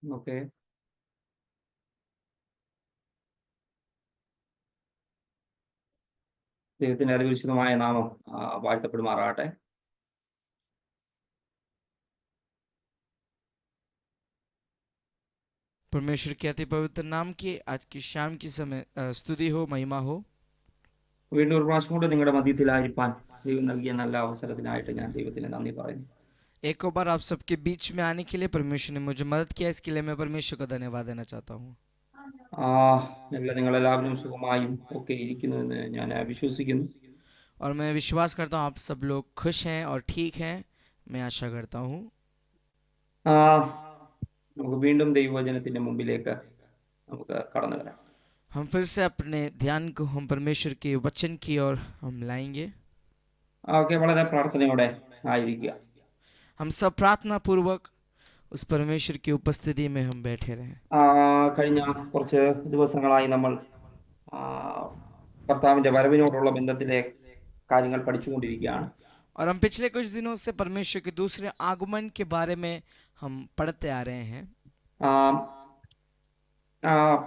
Okay. ദൈവത്തിന്റെ അതിപരിശുദ്ധമായ നാമം വാഴ്ത്തപ്പെടുമാറാകട്ടെ. परमेश्वर के अति पवित्र नाम की आज की शाम की समय स्तुति हो, महिमा हो। വീണ്ടും ഒരു പ്രാവശ്യം കൂടെ നിങ്ങളുടെ മധ്യത്തിലായിരിക്കാൻ ദൈവം നൽകിയ നല്ല അവസരത്തിനായിട്ട് ഞാൻ ദൈവത്തിന് നന്ദി പറയുന്നു. एक और बार आप सबके बीच में आने के लिए परमेश्वर ने मुझे मदद किया, इसके लिए मैं परमेश्वर को धन्यवाद देना चाहता हूँ। നിങ്ങളെല്ലാവരും സുഖമായും ഒക്കെ ഇരിക്കുന്നുവെന്ന് ഞാൻ വിശ്വസിക്കുന്നു. और मैं विश्वास करता हूँ आप सब लोग खुश हैं और ठीक हैं, मैं आशा करता हूँ। നമുക്ക് വീണ്ടും ദൈവവചനത്തിന്റെ മുമ്പിലേക്ക് നമുക്ക് കടന്നു വരാം. हम फिर से अपने ध्यान को हम परमेश्वर के वचन की ओर हम लाएंगे। ഓക്കെ, വളരെ പ്രാർത്ഥനയോടെ ആയിരിക്കുക. हम सब प्रार्थना पूर्वक उस परमेश्वर की उपस्थिति में हम बैठे रहें। കഴിഞ്ഞ കുറച്ച് ദിവസങ്ങളായി നമ്മൾ കർത്താവിന്റെ വരവിനോടുള്ള ബന്ധത്തിലെ കാര്യങ്ങൾ പഠിച്ചുകൊണ്ടിരിക്കുകയാണ്. और हम पिछले कुछ दिनों से परमेश्वर के दूसरे आगमन के बारे में हम पढ़ते आ रहे हैं।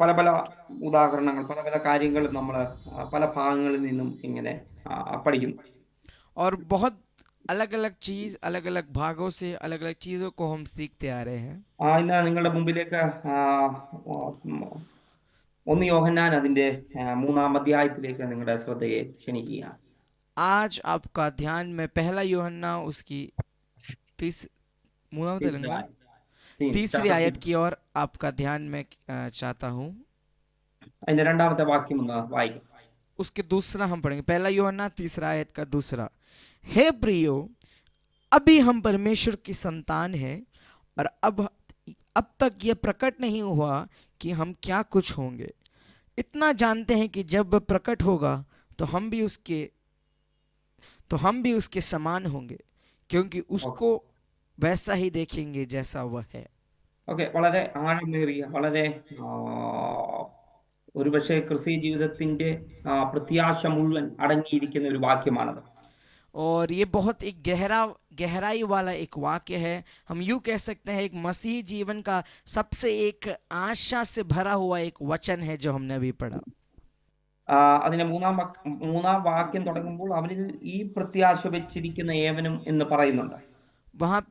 പല പല ഉദാഹരണങ്ങൾ, പല പല കാര്യങ്ങൾ നമ്മൾ പല ഭാഗങ്ങളിൽ നിന്നും ഇങ്ങനെ പഠിക്കുന്നു. और बहुत अलग अलग चीज़, अलग अलग भागों से अलग अलग चीज़ों को हम सीखते आ रहे हैं। ഇന്ന് നിങ്ങളുടെ മുമ്പിലേക്ക് 1 യോഹന്നാൻ അതിന്റെ 3-ാം അധ്യായത്തിലേക്ക് നിങ്ങളുടെ ശ്രദ്ധയെ ക്ഷണിക്കുകയാണ്. आज आपका ध्यान में पहला यूहन्ना उसकी तीसरी आयत की ओर आपका ध्यान में चाहता हूँ। അതിന്റെ 2-ാമത്തെ വാക്യം ഒന്ന് വായിക്കാം. उसके दूसरा हम पढ़ेंगे, पहला यूहन्ना 3 आयत का दूसरा। हे प्रियो, अभी हम परमेश्वर की संतान हैं और अब तक यह प्रकट नहीं हुआ कि हम क्या कुछ होंगे। इतना जानते हैं कि जब वह प्रकट होगा तो हम भी उसके समान होंगे, क्योंकि उसको वैसा ही देखेंगे जैसा वह है। ഓക്കെ, വളരെ ആഴമേറിയ, വളരെ ഒരുപക്ഷെ ക്രിസ്തീയ ജീവിതത്തിന്റെ പ്രത്യാശ മുഴുവൻ അടങ്ങിയിരിക്കുന്ന ഒരു വാക്യമാണത്. और ये बहुत एक गहराई वाला एक वाक्य है। हम यूँ कह सकते हैं एक मसीह जीवन का सबसे एक आशा से भरा हुआ एक वचन है जो हमने अभी पढ़ा। അതിനെ മൂന്നാം വാക്യം തുടങ്ങുമ്പോൾ അവനിൽ ഈ പ്രത്യാശ വെച്ചിരിക്കുന്ന ഏവനും എന്ന് പറയുന്നുണ്ട്. वहाँ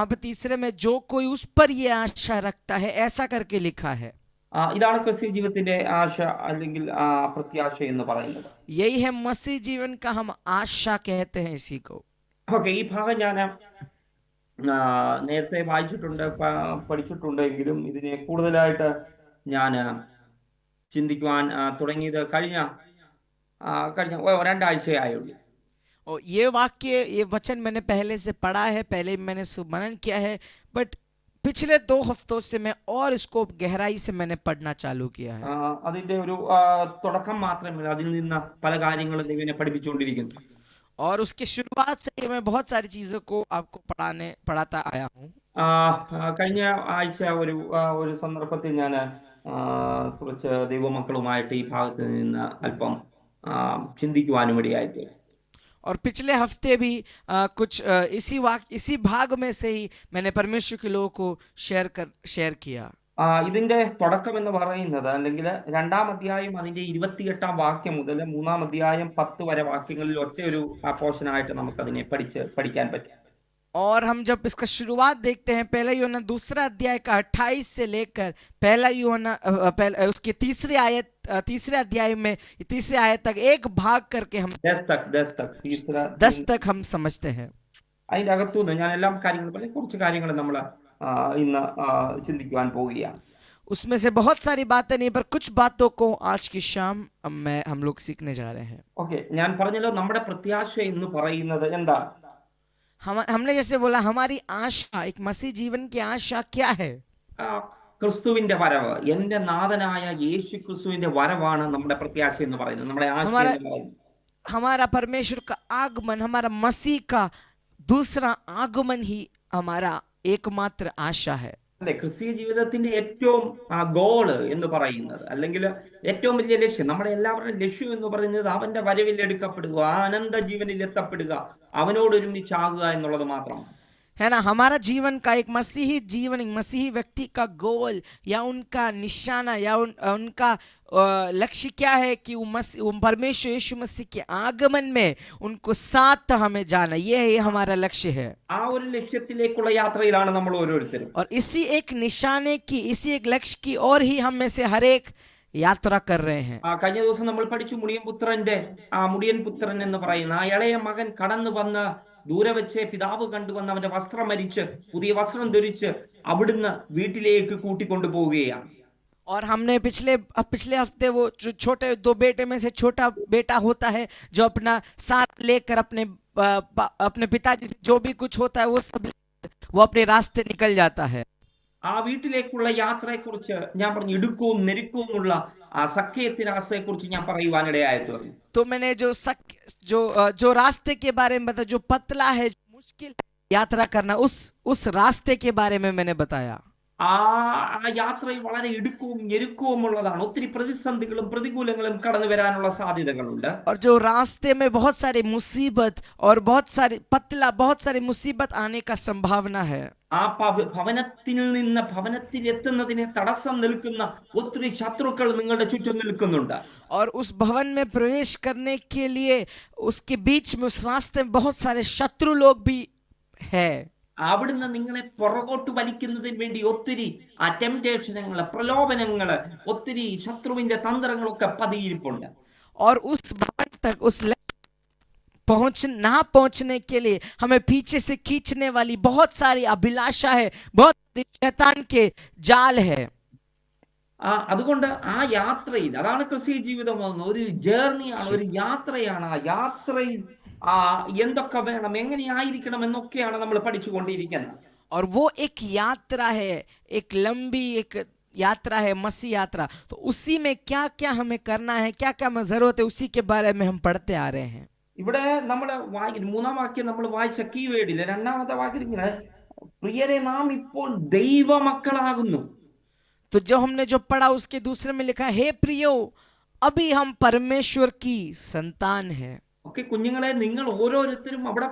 पे तीसरे में जो कोई उस पर ये आशा रखता है ऐसा करके लिखा है। ഇതാണ് ക്രിസ്തീയ ജീവിതത്തിന്റെ ആശ അല്ലെങ്കിൽ പ്രത്യാശ എന്ന് പറയുന്നത്. यही है मसीह जीवन का हम आशा कहते हैं इसी को। ഓക്കെ, ഈ ഭാഗം ഞാൻ നേരത്തെ വായിച്ചിട്ടുണ്ട്, പഠിച്ചിട്ടുണ്ടെങ്കിലും ഇതിനെ കൂടുതലായിട്ട് ഞാൻ ചിന്തിക്കുവാൻ തുടങ്ങിയത് കഴിഞ്ഞ 2 ആഴ്ചയായുള്ളൂ. और ये वचन मैंने पहले से पढ़ा है, पहले मैंने मनन किया है, बट पिछले 2 हफ्तों से मैं और इसको गहराई से मैंने पढ़ना चालू किया है। അതിന്റെ ഒരു തുടക്കം മാത്രമേ, അതിൽ നിന്ന് പല കാര്യങ്ങളും ദൈവനെ പഠിപ്പിച്ചുകൊണ്ടിരിക്കുന്നു. और उसकी शुरुआत से मैं बहुत सारी चीज़ों को आपको पढ़ाता आया हूँ। കഴിഞ്ഞ ആഴ്ച ഒരു സന്ദർഭത്തിൽ ഞാൻ കുറച്ച് ദൈവമക്കളുമായിട്ട് ഈ ഭാഗത്ത് നിന്ന് അല്പം ചിന്തിക്കുവാനും ഇടയായിട്ട്. और पिछले हफ्ते भी कुछ इसी भाग में से ही मैंने परमेश्वर के लोगों को शेयर किया। ഇതിന്റെ തുടക്കം എന്ന് പറയുന്നത്, അല്ലെങ്കിൽ 2-ാം അധ്യായം അതിന്റെ 28-ാം വാക്യം മുതൽ 3-ാം അധ്യായം 10 വരെ വാക്യങ്ങളിൽ ഒറ്റ ഒരു പോർഷനായിട്ട് നമുക്കതിനെ പഠിക്കാൻ പറ്റും. और हम जब इसका शुरुआत देखते हैं, पहला यूहन्ना 2 अध्याय का 28 से लेकर पहला यूहन्ना उसके तीसरे अध्याय में तीसरे आयत तक एक भाग करके हम 10 तक हम समझते हैं। അതിന്റെ അകത്തുനിന്ന് ഞാൻ എല്ലാ കാര്യങ്ങളും കുറച്ച് കാര്യങ്ങൾ നമ്മൾ ഇന്ന് ചിന്തിക്കുവാൻ പോവുകയാണ്. उसमें से बहुत सारी बातें नहीं, पर कुछ बातों को आज की शाम हम लोग सीखने जा रहे हैं। ഓക്കെ, ഞാൻ പറഞ്ഞല്ലോ നമ്മുടെ പ്രത്യാശ എന്ന് പറയുന്നത് എന്താണ്? हमने जैसे बोला हमारी आशा, एक मसीह जीवन की आशा क्या है? ക്രിസ്തുവിന്റെ വരവ്, എന്റെ നാഥനായ യേശു ക്രിസ്തുവിന്റെ വരവാണ് നമ്മുടെ പ്രത്യാശ എന്ന് പറയുന്നത്, നമ്മുടെ ആശ. हमारा परमेश्वर का आगमन, हमारा मसीह का दूसरा आगमन ही हमारा एकमात्र आशा है। അല്ലെ, ക്രിസ്തീയ ജീവിതത്തിന്റെ ഏറ്റവും ഗോള് എന്ന് പറയുന്നത്, അല്ലെങ്കിൽ ഏറ്റവും വലിയ ലക്ഷ്യം, നമ്മുടെ എല്ലാവരുടെയും ലക്ഷ്യം എന്ന് പറയുന്നത് അവന്റെ വരവിൽ എടുക്കപ്പെടുക, ആനന്ദ ജീവനിൽ എത്തപ്പെടുക, അവനോട് ഒരുമിച്ചാകുക എന്നുള്ളത് മാത്രമാണ്. है ना, हमारा जीवन का एक मसीही जीवन, एक मसीही व्यक्ति का गोल या उनका निशाना या उनका लक्ष्य क्या है कि वो परमेश्वर यीशु मसीह के आगमन में उनको साथ हमें जाना, ये हमारा लक्ष्य है। ആ ഒരു ലക്ഷ്യത്തിലേക്കുള്ള യാത്രയിലാണ് നമ്മൾ ഓരോരുത്തരും. और इसी एक निशाने की, इसी एक लक्ष्य की और ही हम में से हर एक यात्रा कर रहे हैं। കഴിഞ്ഞ ദിവസം നമ്മൾ പഠിച്ചു മുടിയൻ പുത്രൻ എന്ന് പറയുന്ന ആ ഇളയ മകൻ കടന്നു വന്ന് ദൂരെ വെച്ച് പിതാവ് കണ്ടുവന്ന് അവന്റെ വസ്ത്രം മരിച്ച് പുതിയ വസ്ത്രം ധരിച്ച് അവിടുന്ന് വീട്ടിലേക്ക് കൂട്ടിക്കൊണ്ടു പോവുകയാണ്. और हमने पिछले हफ्ते वो जो छोटे दो बेटे में से छोटा बेटा होता है जो अपना साथ लेकर अपने पिताजी से जो भी कुछ होता है वो सब वो अपने रास्ते निकल जाता है। ആ വീട്ടിലേക്കുള്ള യാത്രയെക്കുറിച്ച് ഞാൻ പറഞ്ഞു, ഇടുക്കവും നെരുക്കവുമുള്ള ആ സഖ്യത്തിനാസയെ കുറിച്ച് ഞാൻ പറയുവാനിടയായിട്ട്. तो मैंने जो रास्ते के बारे में बताया, जो पतला है, जो मुश्किल यात्रा करना, उस रास्ते के बारे में मैंने बताया। ആ യാത്രയിൽ വളരെ ഇടുക്കവും ഞെരുക്കവും ഉള്ളതാണ്. ഒത്തിരി പ്രതിസന്ധികളും പ്രതികൂലങ്ങളും കടന്നു വരാനുള്ള സാധ്യതകളുണ്ട്. और जो रास्ते में बहुत सारी मुसीबत और बहुत सारी मुसीबत आने का संभावना है। ആ ഭവനത്തിൽ നിന്ന് ഭവനത്തിൽ എത്തുന്നതിനെ തടസ്സം നിൽക്കുന്ന ഒത്തിരി ശത്രുക്കൾ നിങ്ങളുടെ ചുറ്റും നിൽക്കുന്നുണ്ട്. और उस भवन में प्रवेश करने के लिए उसके बीच में, उस रास्ते में बहुत सारे शत्रु लोग भी है। അവിടുന്ന് നിങ്ങളെ പുറകോട്ട് വലിക്കുന്നതിന് വേണ്ടി ഒത്തിരി ടെംപ്റ്റേഷനുകള്, പ്രലോഭനങ്ങള്, ഒത്തിരി ശത്രുവിന്റെ തന്ത്രങ്ങളൊക്കെ പതിയിരിപ്പുണ്ട്. और उस भवन तक, उस ना पहुंचने के लिए हमें पीछे से खींचने वाली बहुत सारी अभिलाषा है, बहुत सारी शैतान के जाल है। അതുകൊണ്ട് ആ യാത്രയിൽ, അതാണ് ക്രിസ്തീയ ജീവിതം, ഒരു ജേർണിയാണ്, ഒരു യാത്രയാണ്. ആ യാത്രയിൽ എന്തൊക്കെ വേണം, എങ്ങനെയായിരിക്കണം എന്നൊക്കെയാണ് നമ്മൾ പഠിച്ചുകൊണ്ടിരിക്കുന്നത്. और वो एक यात्रा है, एक लंबी एक यात्रा है, मसीह यात्रा। तो उसी में क्या क्या हमें करना है, क्या क्या हमें जरूरत है, उसी के बारे में हम पढ़ते आ रहे हैं। ഇവിടെ നമ്മൾ മൂന്നാം വാക്യം നമ്മൾ വായിച്ച കീവേഡില് രണ്ടാമത്തെ വാക്യം ഇങ്ങനെ, പ്രിയരെ നാം ഇപ്പോൾ ദൈവമക്കളാകുന്നു. तो जो हमने जो पढ़ा उसके दूसरे में लिखा है, हे प्रियो अभी हम परमेश्वर की संतान है। ഓക്കെ കുഞ്ഞുങ്ങളെ, നിങ്ങൾ ഓരോരുത്തരും അവിടെ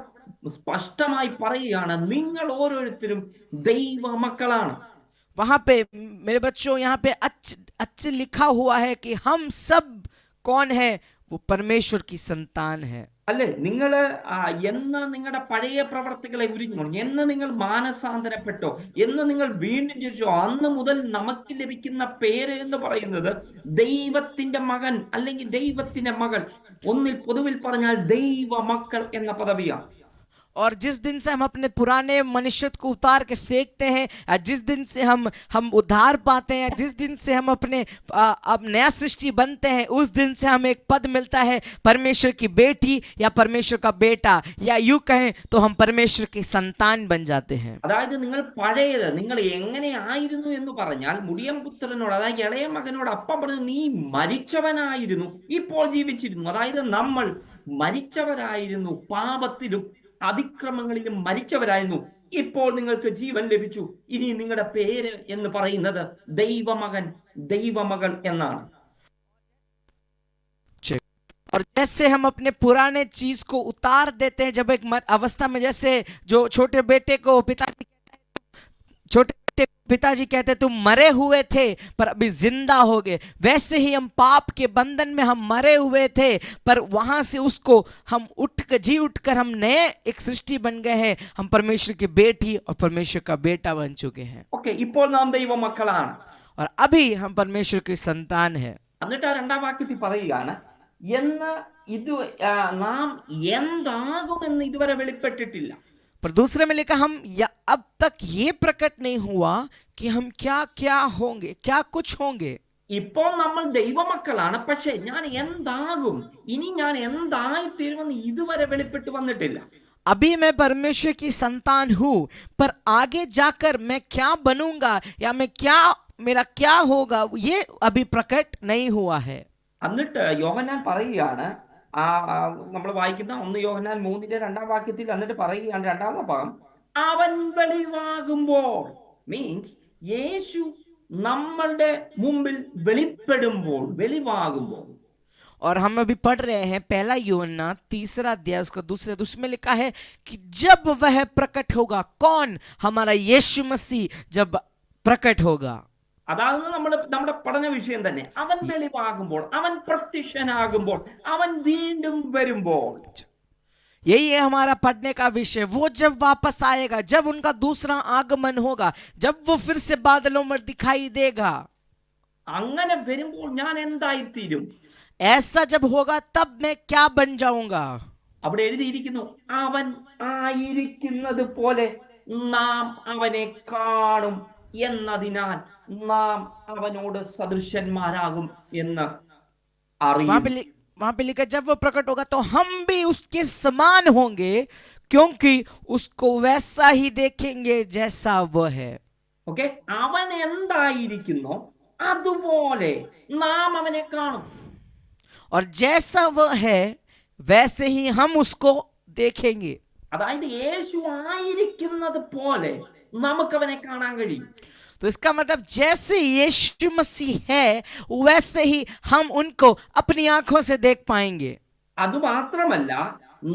സ്പഷ്ടമായി പറയുകയാണ്, നിങ്ങൾ ഓരോരുത്തരും ദൈവ മക്കളാണ്. वहां पे मेरे बच्चों, यहाँ पे अच्छे लिखा हुआ है कि हम सब कौन है, वो परमेश्वर की संतान है। അല്ലെ, നിങ്ങൾ എന്ന് നിങ്ങളുടെ പഴയ പ്രവർത്തികളെ ഉരിഞ്ഞു, എന്ന് നിങ്ങൾ മാനസാന്തരപ്പെട്ടോ, എന്ന് നിങ്ങൾ വീണ്ടും ജനിച്ചോ, അന്ന് മുതൽ നമുക്ക് ലഭിക്കുന്ന പേര് എന്ന് പറയുന്നത് ദൈവത്തിന്റെ മകൻ അല്ലെങ്കിൽ ദൈവത്തിന്റെ മകൾ, ഒന്നിൽ പൊതുവിൽ പറഞ്ഞാൽ ദൈവ മക്കൾ എന്ന പദവിയാണ്. और जिस दिन से हम अपने पुराने मनुष्य को उतार के फेंकते हैं, जिस दिन से हम उद्धार पाते हैं, जिस दिन से हम अपने अब नया सृष्टि बनते हैं, उस दिन से हमें एक पद मिलता है परमेश्वर की बेटी या परमेश्वर का बेटा, या यूं कहें तो हम परमेश्वर की संतान बन जाते हैं। അതായത് നിങ്ങൾ പഴയത് നിങ്ങൾ എങ്ങനെയായിരുന്നു എന്ന് പറഞ്ഞാൽ, മുടിയൻ പുത്രനോട്, അതായത് ഇളയ മകനോട് അപ്പം പറഞ്ഞു, നീ മരിച്ചവനായിരുന്നു, ഇപ്പോൾ ജീവിച്ചിരുന്നു. അതായത് നമ്മൾ മരിച്ചവരായിരുന്നു, പാപത്തിലും അതിക്രമങ്ങളിലും മരിച്ചവരായിരുന്നു, ഇപ്പോൾ നിങ്ങൾക്ക് ജീവൻ ലഭിച്ചു. ഇനി നിങ്ങളുടെ പേര് എന്ന് പറയുന്നത് ദൈവമകൻ, ദൈവമകൾ എന്നാണ്. और जैसे हम अपने पुराने चीज को उतार देते हैं, जब एक अवस्था में, जैसे जो छोटे बेटे को पिताजी कहते तुम मरे हुए थे पर अभी जिंदा हो गए, वैसे ही हम पाप के बंधन में हम मरे हुए थे, पर वहां से उसको हम उठकर हम नए एक सृष्टि बन गए हैं। हम परमेश्वर की बेटी और परमेश्वर का बेटा बन चुके हैं। ഓക്കെ, ഇപ്പോൾ നാം ദൈവ മക്കളാണ്. और अभी हम परमेश्वर की संतान है। എന്നിട്ട് ആ രണ്ടാം വാക്യത്തിൽ പറയുകയാണ്, എന്ന് ഇത് നാം എന്താകുമെന്ന് ഇതുവരെ വെളിപ്പെട്ടിട്ടില്ല. पर दूसरे में लिखा, हम अब तक ये प्रकट नहीं हुआ कि हम क्या क्या होंगे, क्या कुछ होंगे। ഇപ്പോൾ നമ്മൾ ദൈവമക്കളാണ്, പക്ഷെ ഞാൻ എന്താകും, ഇനി ഞാൻ എന്തായിത്തീരുമെന്ന് ഇതുവരെ വെളിപ്പെട്ട് വന്നിട്ടില്ല. अभी मैं परमेश्वर की संतान हूँ, पर आगे जाकर मैं क्या बनूंगा या मेरा क्या होगा, ये अभी प्रकट नहीं हुआ है। എന്നിട്ട് യോഹന്നാൻ പറയുകയാണ്, നമ്മൾ വായിക്കുന്ന 1 യോഹന്നാൻ 3:2 വാക്യത്തിൽ, എന്നിട്ട് പറയുകയാണ് രണ്ടാമത്തെ ഭാഗം, അവൻ വെളിവാകുമ്പോൾ, മീൻസ് യേശു നമ്മളുടെ മുമ്പിൽ വെളിവാകുമ്പോൾ. और हम अभी पढ़ रहे हैं पहला यूहन्ना 3 अध्याय उसका दूसरा, तो उसमें लिखा है कि जब वह प्रकट होगा, कौन? हमारा यीशु मसीह जब प्रकट होगा। അതാണ് നമ്മുടെ പഠന വിഷയം തന്നെ. അവൻ വെളിവാകുമ്പോൾ, അവൻ പ്രത്യക്ഷനാകുമ്പോൾ, അവൻ വീണ്ടും വരുമ്പോൾ. यही है हमारा पढ़ने का विषय। वो जब वापस आएगा, जब उनका दूसरा आगमन होगा, जब वो फिर से बादलों में दिखाई देगा, അങ്ങനെ വരുമ്പോൾ ഞാൻ എന്തായിത്തീരും? ऐसा जब होगा तब मैं क्या बन जाऊंगा? അവിടെ എഴുതിയിരിക്കുന്നു, അവൻ ആയിരിക്കുന്നത് പോലെ നാം അവനെ കാണും എന്നതിനാൽ നാം അവനോട് സദൃശന്മാരാകും എന്ന് അറിയും. वहां पे लिखा जब वो प्रकट होगा तो हम भी उसके समान होंगे, क्योंकि उसको वैसा ही देखेंगे जैसा वो है। ഓക്കെ, അവൻ എന്തായിരിക്കുന്നോ അതുപോലെ നാം അവനെ കാണും. और जैसा वो है वैसे ही हम उसको देखेंगे। അതായത് യേശു ആയിരിക്കുന്നത് പോലെ നമുക്ക് അവനെ കാണാൻ കഴിയും. तो इसका मतलब जैसे यीशु मसीह है वैसे ही हम उनको अपनी आंखों से देख पाएंगे। അതുമാത്രമല്ല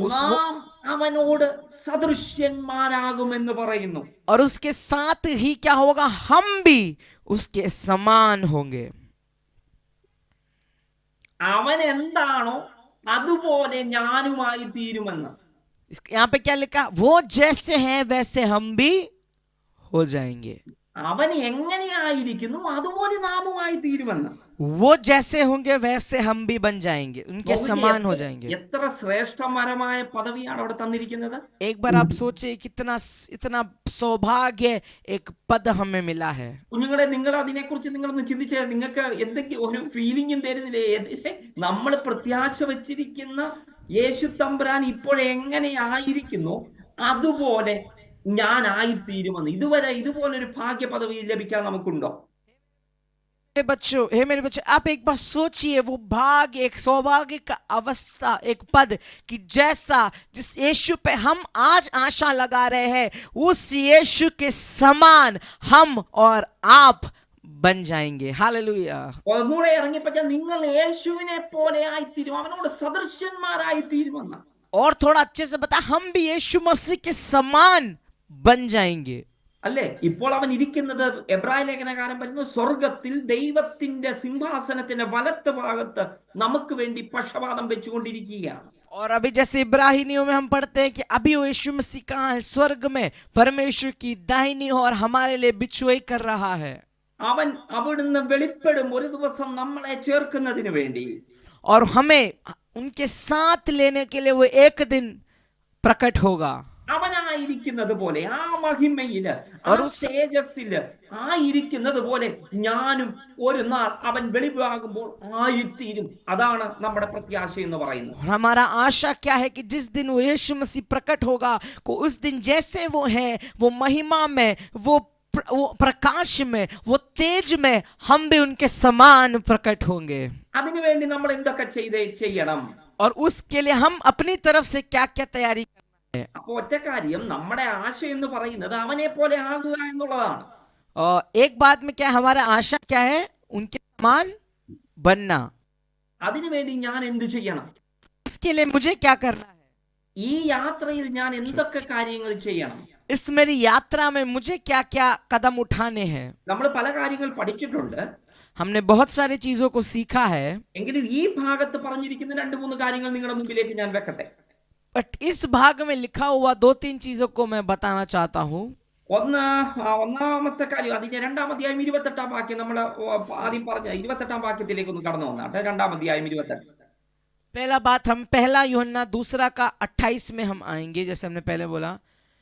നാം അവനോട് സദൃശ്യന്മാരാകുമെന്ന് പറയുന്നു. और उसके साथ ही क्या होगा? हम भी उसके समान होंगे। അവൻ എന്താണോ അതുപോലെ ഞാനുമായി തീരുമെന്ന്. यहाँ पे क्या लिखा? वो जैसे हैं वैसे हम भी हो जाएंगे। അവൻ എങ്ങനെയായിരിക്കുന്നു അതുപോലെ നാമുമായി തീരുമെന്ന്. वो जैसे होंगे वैसे हम भी बन जाएंगे, उनके समान हो जाएंगे। എത്ര ശ്രേഷ്ഠകരമായ പദവിയാണ് അവിടെ തന്നിരിക്കുന്നത്. एक बार आप सोचिए कितना इतना सौभाग्य एक पद हमें मिला है। കുഞ്ഞുങ്ങളെ, നിങ്ങൾ അതിനെക്കുറിച്ച് നിങ്ങളൊന്ന് ചിന്തിച്ചാൽ നിങ്ങൾക്ക് എന്തൊക്കെ ഒരു ഫീലിംഗും തരുന്നില്ലേ? നമ്മൾ പ്രത്യാശ വെച്ചിരിക്കുന്ന യേശു തമ്പുരാൻ ഇപ്പോഴെങ്ങനെയായിരിക്കുന്നു അതുപോലെ ഞാൻ ആയിത്തീരുമെന്ന്. ഇതുവരെ ഇതുപോലൊരു ഭാഗ്യ പദവി ലഭിക്കാൻ നമുക്കുണ്ടോ? मेरे बच्चों, आप एक बार सोचिए वो भाग्य, एक सौभाग्य का अवस्था, एक पद कि जैसा जिस यीशु पे हम आज आशा लगा रहे हैं उस यीशु के समान हम और आप बन जाएंगे। हालेलुया। ഒന്നുകൂടെ ഇറങ്ങിപ്പറ്റാൽ നിങ്ങൾ യേശുവിനെ പോലെ ആയിത്തീരും, അവനോട് സദൃശ്യന്മാരായിത്തീരുമെന്ന്. और थोड़ा अच्छे से बता, हम भी यीशु मसीह के समान बन जाएंगे। അല്ലേ? ഇപ്പോൾ അവൻ ഇരിക്കുന്നത്, എബ്രായ ലേഖനകാരൻ പറയുന്നു, സ്വർഗത്തിൽ ദൈവത്തിന്റെ സിംഹാസനത്തിന്റെ വലത്ത് ഭാഗത്ത് നമുക്ക് വേണ്ടി പക്ഷപാതം വെച്ചുകൊണ്ടിരിക്കുകയാണ്. और अभी जैसे इब्राहिमियों में हम पढ़ते हैं कि अभी वो यीशु मसीह कहाँ है? स्वर्ग में परमेश्वर की दाहिनी ओर हमारे लिए बिछुआई कर रहा है। അവൻ അവിടുന്ന് വെളിപ്പെടും ഒരു ദിവസം നമ്മളെ ചേർക്കുന്നതിന് വേണ്ടി. और हमें उनके साथ लेने के लिए वो एक दिन प्रकट होगा। അവനായിരിക്കുന്നത് പോലെ, ആ മഹിമയില്, ആ തേജസ്സില് ആയിരിക്കുന്നത് പോലെ ഞാനും ഒരു നാൾ അവൻ വെളിവാകുമ്പോൾ ആയിത്തീരും. അതാണ് നമ്മുടെ പ്രത്യാശ എന്ന് പറയുന്നത്. हमारा आशा क्या है कि जिस दिन वो यीशु मसीह प्रकट होगा, को उस दिन जैसे वो है, वो महिमा में, वो प्रकाश में, वो तेज में, हम भी उनके समान प्रकट होंगे। അതിനുവേണ്ടി നമ്മൾ എന്തൊക്കെ ചെയ്യണം? और उसके लिए हम अपनी तरफ से क्या क्या तैयारी? അപ്പൊ ഒറ്റ കാര്യം, നമ്മുടെ ആശ എന്ന് പറയുന്നത് അവനെ പോലെ ആകുക എന്നുള്ളതാണ്. और एक बात में क्या हमारा आशा क्या है? उनके समान बनना। അതിനുവേണ്ടി ഞാൻ എന്ത് ചെയ്യണം? इसके लिए मुझे क्या करना है? ഈ യാത്രയിൽ ഞാൻ എന്തൊക്കെ കാര്യങ്ങൾ ചെയ്യണം? इस मेरी यात्रा में मुझे क्या क्या कदम उठाने हैं? നമ്മൾ പല കാര്യങ്ങൾ പഠിച്ചിട്ടുണ്ട്, हमने बहुत सारी चीजों को सीखा है, എങ്കിലും ഈ ഭാഗത്ത് പറഞ്ഞിരിക്കുന്ന 2-3 കാര്യങ്ങൾ നിങ്ങളുടെ മുമ്പിലേക്ക് ഞാൻ വെക്കട്ടെ. बट इस भाग में लिखा हुआ 2-3 चीजों को मैं बताना चाहता हूँ। ഒന്നാമത്തെ കാര്യം, അതിന്റെ 2-ാം അധ്യായം 28-ാം വാക്യം, നമ്മൾ ആദ്യം പറഞ്ഞ 28-ാം വാക്യത്തിലേക്ക് ഒന്ന് കടന്നു വന്നാട്ടെ. 2-ാം അധ്യായം 28. पहला बात, हम पहला यूहन्ना 2 का 28 में हम आएंगे, जैसे हमने पहले बोला।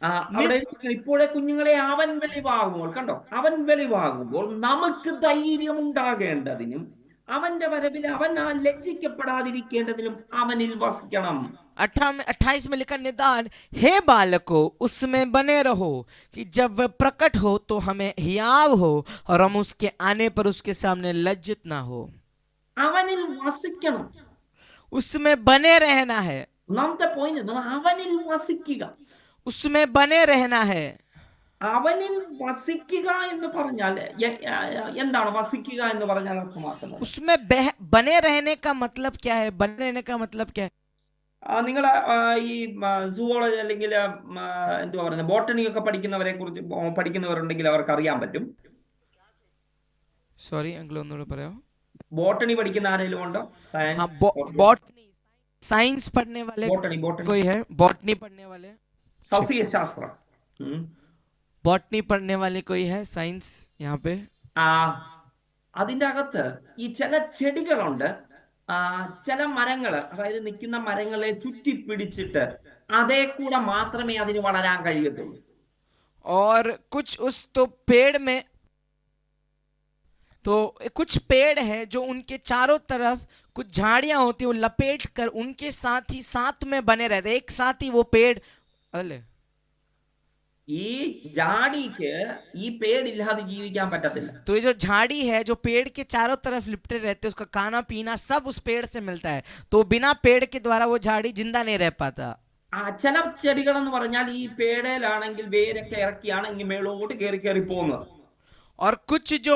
അവിടെ ഇപ്പോഴേ കുഞ്ഞുങ്ങളെ അവൻ വെളിവാകുമ്പോൾ, കണ്ടോ, അവൻ വെളിവാകുമ്പോൾ നമുക്ക് ധൈര്യം ഉണ്ടാകേണ്ടതിനും അവന്റെ വരവിൽ അവൻ ലജ്ജിക്കപ്പെടാതിരിക്കേണ്ടതിനും അവനിൽ വസിക്കണം. 28 में लिखा, निदान हे बालको उसमें बने रहो कि जब वह प्रकट हो तो हमें हियाव हो और हम उसके आने पर उसके सामने लज्जित ना हो। അവനിൽ വസിക്കണം, उसमें बने रहना है। ഒന്നാമത്തെ പോയിന്റ്, അവനിൽ വസിക്കുക, उसमें बने रहना है। അവനിൽ വസിക്കുക എന്ന് പറഞ്ഞാൽ എന്താണ് വസിക്കുക എന്ന് പറഞ്ഞാൽ അർത്ഥമാക്കുന്നത്? उसमें बने रहने का मतलब क्या है? बने रहने का मतलब क्या है? നിങ്ങൾ ഈ സുവോളജി അല്ലെങ്കിൽ എന്തുവാ പറയുന്നത് ബോട്ടണി ഒക്കെ പഠിക്കുന്നവരെ കുറിച്ച് പഠിക്കുന്നവരുണ്ടെങ്കിൽ അവർക്ക് അറിയാൻ പറ്റും. सॉरी अंकल ഒന്നുകൂടെ പറയാമോ? ബോട്ടണി പഠിക്കുന്ന ആരെങ്കിലും ഉണ്ടോ? हाँ, बॉटनी साइंस पढ़ने वाले ബോട്ടണി कोई है? बॉटनी पढ़ने वाले, സസ്യശാസ്ത്രം. बॉटनी पढ़ने वाले कोई है? साइंस यहाँ पे ആ അതിൻ്റെ അകത്ത് ഈ ചില ചെടികളുണ്ട്, ചില മരങ്ങൾ, അതായത് നിൽക്കുന്ന മരങ്ങളെ ചുറ്റി പിടിച്ചിട്ട് അതേ കൂടെ മാത്രമേ അതിന് വളരാൻ കഴിയത്തുള്ളൂ. और कुछ उस तो पेड़ में तो कुछ पेड़ है जो उनके चारों तरफ कुछ झाड़ियां होती हैं, वो लपेट कर उनके साथ ही साथ में बने रहते हैं, एक साथ ही वो पेड़ अले ഈ ജാടിക്ക് ഈ പേടില്ലാതെ ജീവിക്കാൻ പറ്റത്തില്ല. तो ये जो झाड़ी है जो पेड़ के चारों तरफ लिपटे रहते हैं, उसका खाना पीना सब उस पेड़ से मिलता है, तो बिना पेड़ के द्वारा वो झाड़ी जिंदा नहीं रह पाता. ചില ചെടികൾ എന്ന് പറഞ്ഞാൽ ഈ പേടയിലാണെങ്കിൽ വേരൊക്കെ ഇറക്കിയാണ് ഇങ്ങനെ മേളോട്ട് കയറി കയറി പോകുന്നത്. और कुछ जो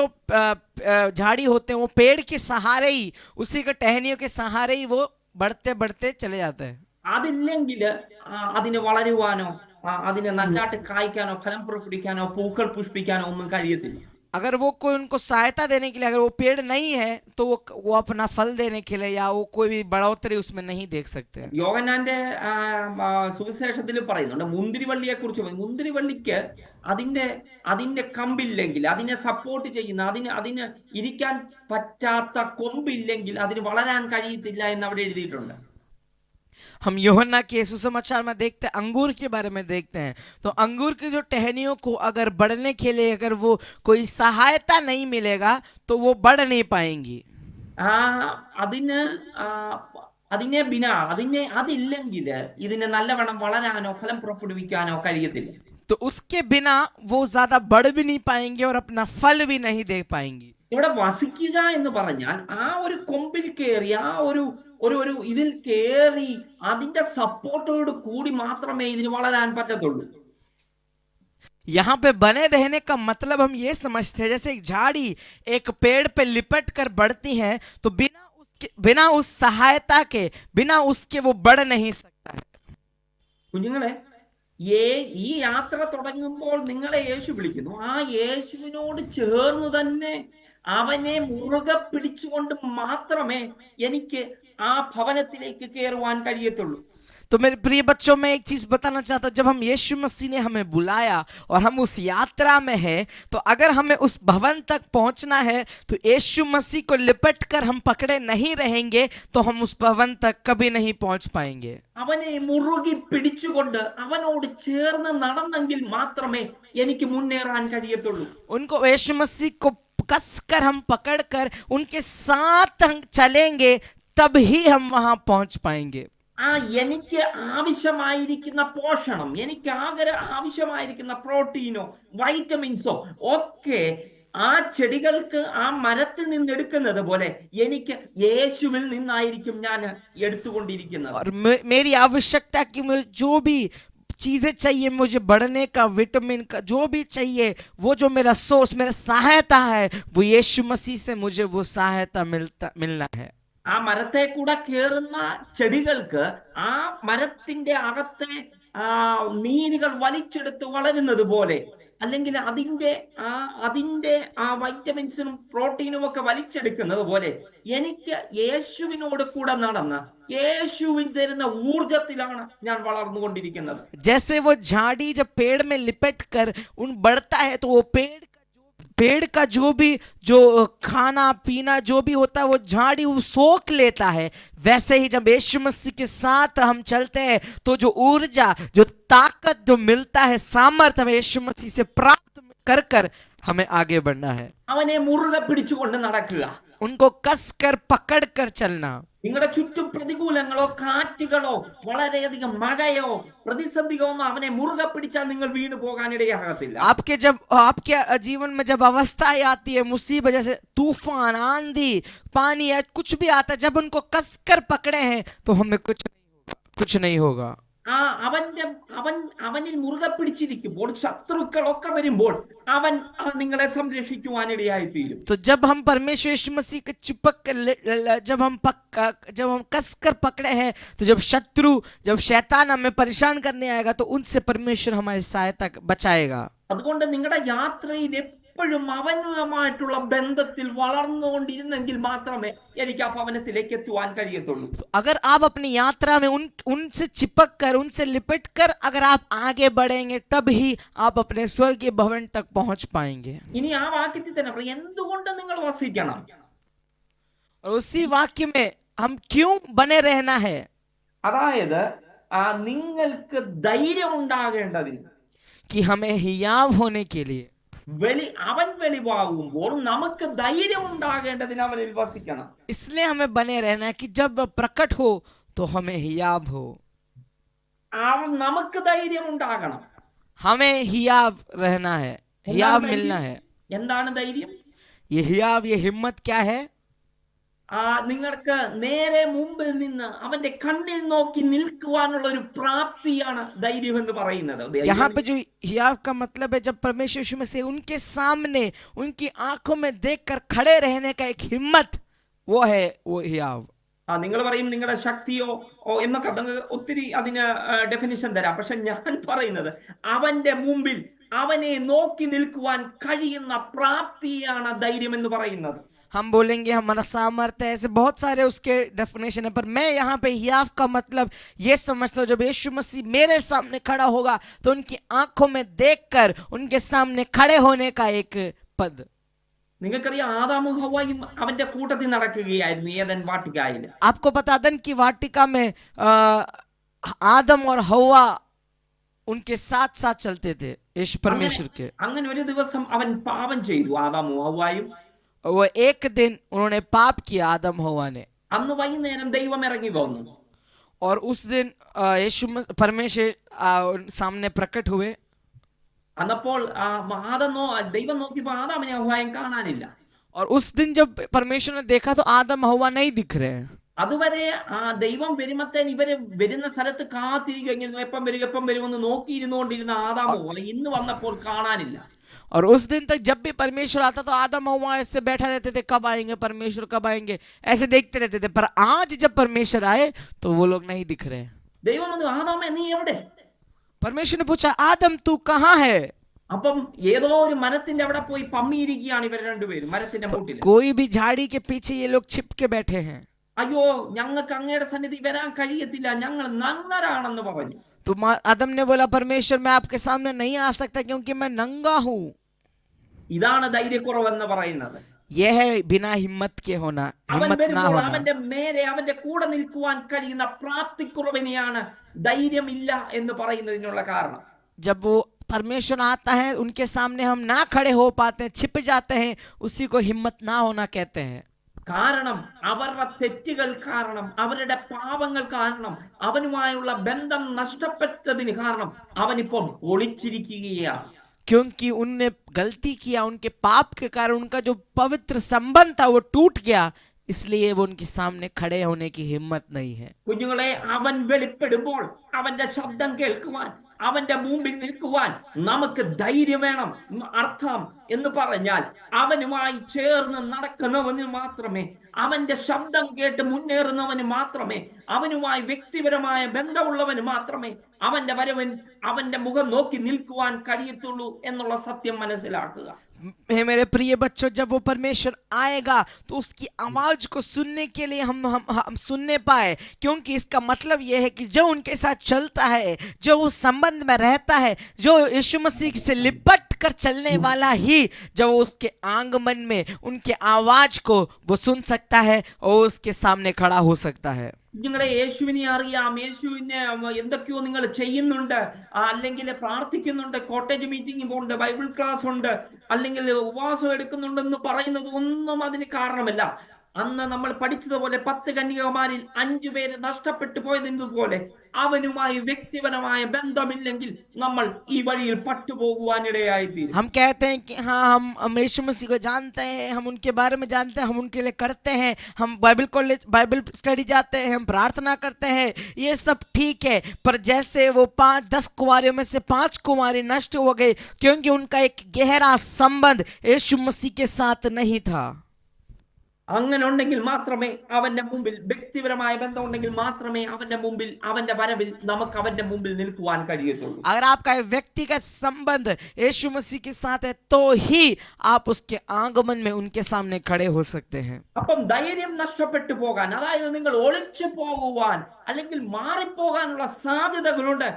झाड़ी होते हैं वो पेड़ के सहारे ही, उसी के टहनियों के सहारे ही वो बढ़ते बढ़ते चले जाते हैं. അതില്ലെങ്കിൽ അതിന് വളരുവാനോ അതിന് നന്നായിട്ട് കായ്ക്കാനോ ഫലം പുറപ്പെടുവിക്കാനോ പൂക്കൾ പുഷ്പിക്കാനോ ഒന്നും കഴിയത്തില്ല. अगर वो कोई उनको सहायता देने के लिए अगर वो पेड़ नहीं है तो वो अपना फल देने के लिए या वो कोई भी बढ़ोतरी उसमें नहीं देख सकते हैं. യോഹന്നാന്റെ സുവിശേഷത്തിൽ പറയുന്നുണ്ട് മുന്തിരിവള്ളിയെ കുറിച്ച്. മുന്തിരിവള്ളിക്ക് അതിന്റെ കമ്പില്ലെങ്കിൽ, അതിനെ സപ്പോർട്ട് ചെയ്യുന്ന, അതിന് ഇരിക്കാൻ പറ്റാത്ത കൊമ്പില്ലെങ്കിൽ അതിന് വളരാൻ കഴിയത്തില്ല എന്ന് അവിടെ എഴുതിയിട്ടുണ്ട്. हम यूहन्ना के सुसमाचार में देखते हैं, अंगूर के बारे में देखते हैं, तो अंगूर की जो टहनियों को अगर बढ़ने के लिए अगर वो कोई सहायता नहीं मिलेगा तो वो बढ़ नहीं पाएंगी. അതില്ലെങ്കിൽ ഇതിന് നല്ലവണ്ണം വളരാനോ ഫലം പുറപ്പെടുവിക്കാനോ കഴിയത്തില്ല. तो उसके बिना वो ज्यादा बढ़ भी नहीं पाएंगे और अपना फल भी नहीं दे पाएंगे. ഇവിടെ വസിക്കുക എന്ന് പറഞ്ഞാൽ ആ ഒരു കൊമ്പിൽ കയറി ആ ഒരു ഒരു ഇതിൽ കയറി അതിന്റെ സപ്പോർട്ടോട് കൂടി മാത്രമേ ഇതിന് വളരാൻ പറ്റത്തുള്ളൂ. यहाँ पे बने रहने का मतलब हम ये समझते हैं जैसे एक झाड़ी एक पेड़ पे लिपट कर बढ़ती है, तो बिना उस सहायता के, बिना उसके वो बढ़ नहीं सकता है. കുഞ്ഞുങ്ങളെ, ഈ യാത്ര തുടങ്ങുമ്പോൾ നിങ്ങളെ യേശു വിളിക്കുന്നു. ആ യേശുവിനോട് ചേർന്ന് തന്നെ അവനെ മുറുകെ പിടിച്ചുകൊണ്ട് മാത്രമേ എനിക്ക് ആ ഭവനത്തിലേക്ക് കയറുവാൻ കഴിയത്തുള്ളൂ. तो मेरे प्रिय बच्चों, मैं एक चीज बताना चाहता हूं, जब हम यीशु मसीह ने हमें बुलाया और हम उस यात्रा में हैं, तो अगर हमें उस भवन तक पहुंचना है तो यीशु मसीह को लिपट कर हम पकड़े नहीं रहेंगे तो हम उस भवन तक कभी नहीं पहुंच पाएंगे. അവനെ മുറുകി പിടിച്ചുകൊണ്ട് അവനോട് ചേർന്ന് നടന്നെങ്കിൽ മാത്രമേ എനിക്ക് മുന്നേറാൻ കഴിയത്തുള്ളൂ. उनको यीशु मसीह को कसकर हम पकड़कर उनके साथ हम चलेंगे, तब ही हम वहां पहुंच पाएंगे. എനിക്ക് ആവശ്യമായിരിക്കുന്ന പോഷണം, എനിക്ക് ആവശ്യമായിരിക്കുന്ന പ്രോട്ടീനോ വൈറ്റമിൻസോ ഒക്കെ ആ ചെടികൾക്ക് ആ മരത്തിൽ നിന്ന് എടുക്കുന്നത് പോലെ എനിക്ക് യേശുവിൽ നിന്നായിരിക്കും ഞാൻ എടുത്തുകൊണ്ടിരിക്കുന്നത്. और मेरी आवश्यकता की मुझे जो भी चीज़ें चाहिए, मुझे बढ़ने का, विटामिन का जो भी चाहिए, वो जो मेरा सोर्स, मेरा सहायता है, वो यीशु मसीह से मुझे वो सहायता मिलना है. ആ മരത്തെ കൂടെ കയറുന്ന ചെടികൾക്ക് ആ മരത്തിന്റെ അകത്തെ നീരുകൾ വലിച്ചെടുത്ത് വളരുന്നത് പോലെ, അല്ലെങ്കിൽ അതിന്റെ ആ വൈറ്റമിൻസും പ്രോട്ടീനും ഒക്കെ വലിച്ചെടുക്കുന്നത് പോലെ എനിക്ക് യേശുവിനോട് കൂടെ നടന്ന് യേശുവിൻ തരുന്ന ഊർജത്തിലാണ് ഞാൻ വളർന്നുകൊണ്ടിരിക്കുന്നത്. जैसे वो झाड़ी जब पेड़ में लिपट कर उन बढ़ता है, तो वो पेड़ का जो खाना पीना जो भी होता है वो झाड़ी वो सोख लेता है. वैसे ही जब यीशु मसीह के साथ हम चलते हैं तो जो ऊर्जा, जो ताकत जो मिलता है, सामर्थ्य हमें यीशु मसीह से प्राप्त कर हमें आगे बढ़ना है. അവനെ മുറുകെ പിടിച്ചുകൊണ്ട് നടക്കുക, उनको कस कर पकड़ कर चलना. നിങ്ങളുടെ ചുറ്റും പ്രതികൂലങ്ങളോ കാറ്റുകളോ വളരെയധികം മഴയോ പ്രതിസന്ധിയോ ഒന്നും അവനെ മുറുകെ പിടിച്ചാൽ നിങ്ങൾ വീണു പോകാനിടയാകത്തില്ല. आपके जीवन में जब अवस्थाएं आती है, मुसीबत जैसे तूफान, आंधी, पानी या कुछ भी आता है, जब उनको कसकर पकड़े हैं तो हमें कुछ नहीं होगा. ആ അവന്റെ അവൻ അവനിൽ മുറുകെ പിടിച്ചിരിക്കുമ്പോൾ ശത്രുക്കളൊക്കെ വരുമ്പോൾ അവൻ നിങ്ങളെ സംരക്ഷിക്കുവാനിടയായിത്തീരും. तो जब हम परमेश्वर यीशु मसीह के चिपक कर जब हम कस कर पकड़े हैं, तो जब शैतान हमें परेशान करने आएगा तो उनसे परमेश्वर हमारी सहायता बचाएगा. അതുകൊണ്ട് നിങ്ങളുടെ യാത്രയിൽ എപ്പോഴും അവനുമായിട്ടുള്ള ബന്ധത്തിൽ വളർന്നുകൊണ്ടിരുന്നെങ്കിൽ മാത്രമേ എനിക്ക് ആ ഭവനത്തിലേക്ക് എത്തുവാൻ കഴിയത്തുള്ളൂ. अगर आप अपनी यात्रा में उनसे चिपक कर, उनसे लिपट कर अगर आप आगे बढ़ेंगे, तब ही आप अपने स्वर्गीय भवन तक पहुंच पाएंगे. ഇനി ആ വാക്യത്തിൽ തന്നെ പറയും, എന്തുകൊണ്ട് നിങ്ങൾ വസിക്കണം. और उसी वाक्य में हम क्यों बने रहना है. അതായത് നിങ്ങൾക്ക് ധൈര്യം ഉണ്ടാകേണ്ടതിന്, कि हमें हियाव होने के लिए, അവൻ വെളിവാകുമ്പോൾ നമുക്ക് ധൈര്യം ഉണ്ടാകേണ്ടതിന് അവനിൽ വസിക്കണം. इसलिए हमें बने रहना है कि जब वह प्रकट हो तो हमें हियाव हो. നമുക്ക് ധൈര്യം ഉണ്ടാകണം. हमें हियाव रहना है, हियाव मिलना है. എന്താണ് ധൈര്യം? ये हियाव, ये हिम्मत क्या है? നിങ്ങൾക്ക് നേരെ മുമ്പിൽ നിന്ന് അവന്റെ കണ്ണിൽ നോക്കി നിൽക്കുവാനുള്ള ഒരു പ്രാപ്തിയാണ് ധൈര്യം എന്ന് പറയുന്നത്. यहाँ पे जो हियाव का मतलब है, जब परमेश्वर यीशु मसीह उनके सामने उनकी आंखों में देखकर खड़े रहने का एक हिम्मत, वो है वो हियाव. നിങ്ങൾ പറയും നിങ്ങളുടെ ശക്തിയോ എന്നൊക്കെ ഒത്തിരി അതിന് ഡെഫിനിഷൻ തരാം. പക്ഷെ ഞാൻ പറയുന്നത് അവന്റെ മുമ്പിൽ അവനെ നോക്കി നിൽക്കുവാൻ കഴിയുന്ന പ്രാപ്തിയാണ് ധൈര്യം എന്ന് പറയുന്നത്. हम बोलेंगे हमारा सामर्थ्य, ऐसे बहुत सारे उसके डेफिनेशन है, पर मैं यहाँ पे हियाव का मतलब ये समझता हूँ, जब यीशु मसीह मेरे सामने खड़ा होगा तो उनकी आंखों में देखकर उनके सामने खड़े होने का एक पद. നിങ്ങൾക്കറിയാം, ആദാമും ഹവ്വായും അവന്റെ കൂട്ടത്തിൽ നടക്കുകയായിരുന്നു ഏദൻ വാട്ടികയിൽ. आपको पता अदन की वाटिका में आदम और हव्वा उनके साथ साथ चलते थे यीशु परमेश्वर के. അങ്ങനെ ഒരു ദിവസം അവൻ പാപം ചെയ്തു, ആദാമും ഹവ്വായും. वो एक दिन उन्होंने पाप किया, आदम हव्वा ने. അന്ന് വൈകുന്നേരം ദൈവം ഇറങ്ങി വന്നു. और उस दिन यीशु परमेश्वर सामने प्रकट हुए. അന്നപ്പോൾ ദൈവം നോക്കിയപ്പോൾ ആദാമിനെ ഹവ്വായും കാണാനില്ല. और उस दिन जब परमेश्वर ने देखा तो आदम हव्वा नहीं दिख रहे हैं. അതുവരെ ദൈവം വരുമ്പത്തേൻ ഇവര് വരുന്ന സ്ഥലത്ത് കാത്തിരിക്കുന്നു, എപ്പം വരുമെന്ന് നോക്കിയിരുന്നുകൊണ്ടിരുന്ന ആദാം ഹവ്വ ഇന്ന് വന്നപ്പോൾ കാണാനില്ല. और उस दिन तक जब भी परमेश्वर आता तो आदम हव्वा ऐसे बैठा रहते थे, कब आएंगे परमेश्वर, कब आएंगे, ऐसे देखते रहते थे. पर आज जब परमेश्वर आए तो वो लोग नहीं दिख रहे. ദൈവം വന്നു, ആദാമേ നീ എവിടെ? परमेश्वर ने पूछा, आदम तू कहाँ है? അപ്പം ഏതോ ഒരു മരത്തിന്റെ അവിടെ പോയി പമ്മിയിരിക്കുകയാണ് ഇവർ രണ്ടുപേരും മരത്തിന്റെ മൂട്ടിൽ. कोई भी झाड़ी के पीछे ये लोग छिप के बैठे हैं. അയ്യോ ഞങ്ങൾക്ക് അങ്ങയുടെ സന്നിധി വരാൻ കഴിയത്തില്ല, ഞങ്ങൾ നഗ്നരാണെന്ന് പറഞ്ഞു. तो आदम ने बोला, परमेश्वर मैं आपके सामने नहीं आ सकता क्योंकि मैं नंगा हूँ. ഇതാണ് ധൈര്യക്കുറവെന്ന് പറയുന്നത്. यह है बिना हिम्मत के होना, हिम्मत ना होना. അവന്റെ മേലെ അവന്റെ കൂടെ നിൽക്കുവാൻ കഴിയുന്ന പ്രാപ്തിക്കുറവിനെയാണ് ധൈര്യമില്ല എന്ന് പറയുന്നതിനുള്ള കാരണം. जब वो परमेश्वर आता है उनके सामने हम ना खड़े हो पाते हैं, छिप जाते हैं, उसी को हिम्मत ना होना कहते हैं. കാരണം അവരുടെ തെറ്റുകൾ കാരണം, അവരുടെ പാപങ്ങൾ കാരണം, അവനുമായുള്ള ബന്ധം നഷ്ടപ്പെട്ടതിന് കാരണം അവനിപ്പോൾ ഒളിച്ചിരിക്കുകയാണ്. क्योंकि उनने गलती किया, उनके पाप के कारण उनका जो पवित्र संबंध था वो टूट गया, इसलिए वो उनके सामने खड़े होने की हिम्मत नहीं है. കുഞ്ഞുങ്ങളെ, അവൻ വെളിപ്പെടുമ്പോൾ അവന്റെ ശബ്ദം കേൾക്കുവാൻ, അവന്റെ മുമ്പിൽ നിൽക്കുവാൻ നമുക്ക് ധൈര്യം വേണം. അർത്ഥം എന്ന് പറഞ്ഞാൽ അവനുമായി ചേർന്ന് നടക്കുന്നവന് മാത്രമേ, അവന്റെ ശബ്ദം കേട്ട് മുന്നേറുന്നവന് മാത്രമേ, അവനുമായി വ്യക്തിപരമായ ബന്ധമുള്ളവന് മാത്രമേ അവന്റെ വരവൻ അവന്റെ മുഖം നോക്കി നിൽക്കുവാൻ കഴിയത്തുള്ളൂ എന്നുള്ള സത്യം മനസ്സിലാക്കുക. मेरे प्रिय बच्चों, जब वो परमेश्वर आएगा तो उसकी आवाज को सुनने के लिए हम सुनने पाए, क्योंकि इसका मतलब यह है कि जो उनके साथ चलता है, जो उस संबंध में रहता है, जो यीशु मसीह से लिपट कर चलने वाला ही, जब उसके आंगन में उनके आवाज को वो सुन सकता है और उसके सामने खड़ा हो सकता है. നിങ്ങളെ യേശുവിനെ അറിയാം, യേശുവിനെ എന്തൊക്കെയോ നിങ്ങൾ ചെയ്യുന്നുണ്ട്, അല്ലെങ്കിൽ പ്രാർത്ഥിക്കുന്നുണ്ട്, കോട്ടേജ് മീറ്റിംഗ് ഉണ്ട്, ബൈബിൾ ക്ലാസ് ഉണ്ട്, അല്ലെങ്കിൽ ഉപവാസം എടുക്കുന്നുണ്ടെന്ന് പറയുന്നത് ഒന്നും അതിന് കാരണമല്ല. അന്ന് നമ്മൾ പഠിച്ചതുപോലെ 10 കന്യകമാരിൽ 5 പേര് നഷ്ടപ്പെട്ടു പോയതെന്നതുപോലെ അവനുമായി വ്യക്തിപരമായ ബന്ധമില്ലെങ്കിൽ നമ്മൾ ഈ വഴിയിൽ പട്ടുപോകുവാനിടയായിത്തീരും. हम कहते हैं कि हाँ हम यीशु मसीह को जानते हैं, हम उनके बारे में जानते हैं, हम उनके लिए करते हैं, हम बाइबल कॉलेज बाइबल स्टडी जाते हैं, हम प्रार्थना करते हैं, ये सब ठीक है। पर जैसे वो 5-10 कुंवारियों में से 5 कुंवारी नष्ट हो गए क्योंकि उनका एक गहरा संबंध यीशु मसीह के साथ नहीं था। അങ്ങനെ ഉണ്ടെങ്കിൽ മാത്രമേ അവന്റെ മുമ്പിൽ വ്യക്തിപരമായ ബന്ധം ഉണ്ടെങ്കിൽ മാത്രമേ അവന്റെ മുമ്പിൽ അവന്റെ വരവിൽ നമുക്ക് അവന്റെ മുമ്പിൽ നിൽക്കുവാൻ കഴിയത്തുള്ളൂ. अगर आपका व्यक्तिगत संबंध यीशु मसीह के साथ है तो ही आप उसके आगमन में उनके सामने खड़े हो सकते हैं। അപ്പം ധൈര്യം നഷ്ടപ്പെട്ടു പോകാൻ, അതായത് നിങ്ങൾ ഒളിച്ചു പോകുവാൻ അല്ലെങ്കിൽ മാറിപ്പോകാനുള്ള സാധ്യതകളുണ്ട്.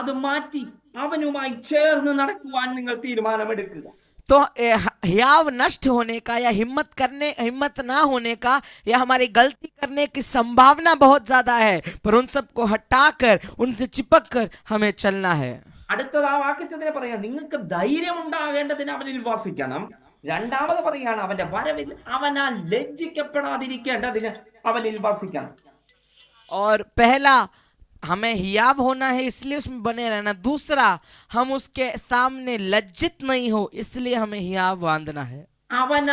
അത് മാറ്റി അവനുമായി ചേർന്ന് നടക്കുവാൻ നിങ്ങൾ തീരുമാനമെടുക്കുക. तो हियाव नष्ट होने का या हिम्मत ना होने का या हमारी गलती करने की संभावना बहुत ज्यादा है, पर उन सबको हटाकर उनसे चिपक कर हमें चलना है। അടുത്തത് ആ വാക്യത്തിനെ പറയാം, നിങ്ങൾക്ക് ധൈര്യം ഉണ്ടാകേണ്ടതിന് അവനിൽ വസിക്കണം. രണ്ടാമത് പറയാണ് അവന്റെ വരവിൽ അവനാൽ ലജ്ജിക്കപ്പെടാതിരിക്കേണ്ടതിന് അവനിൽ വസിക്കണം. और पहला हमें हियाव होना है इसलिए उसमें बने रहना, दूसरा हम उसके सामने लज्जित नहीं हो इसलिए हमें हियाव बांधना है,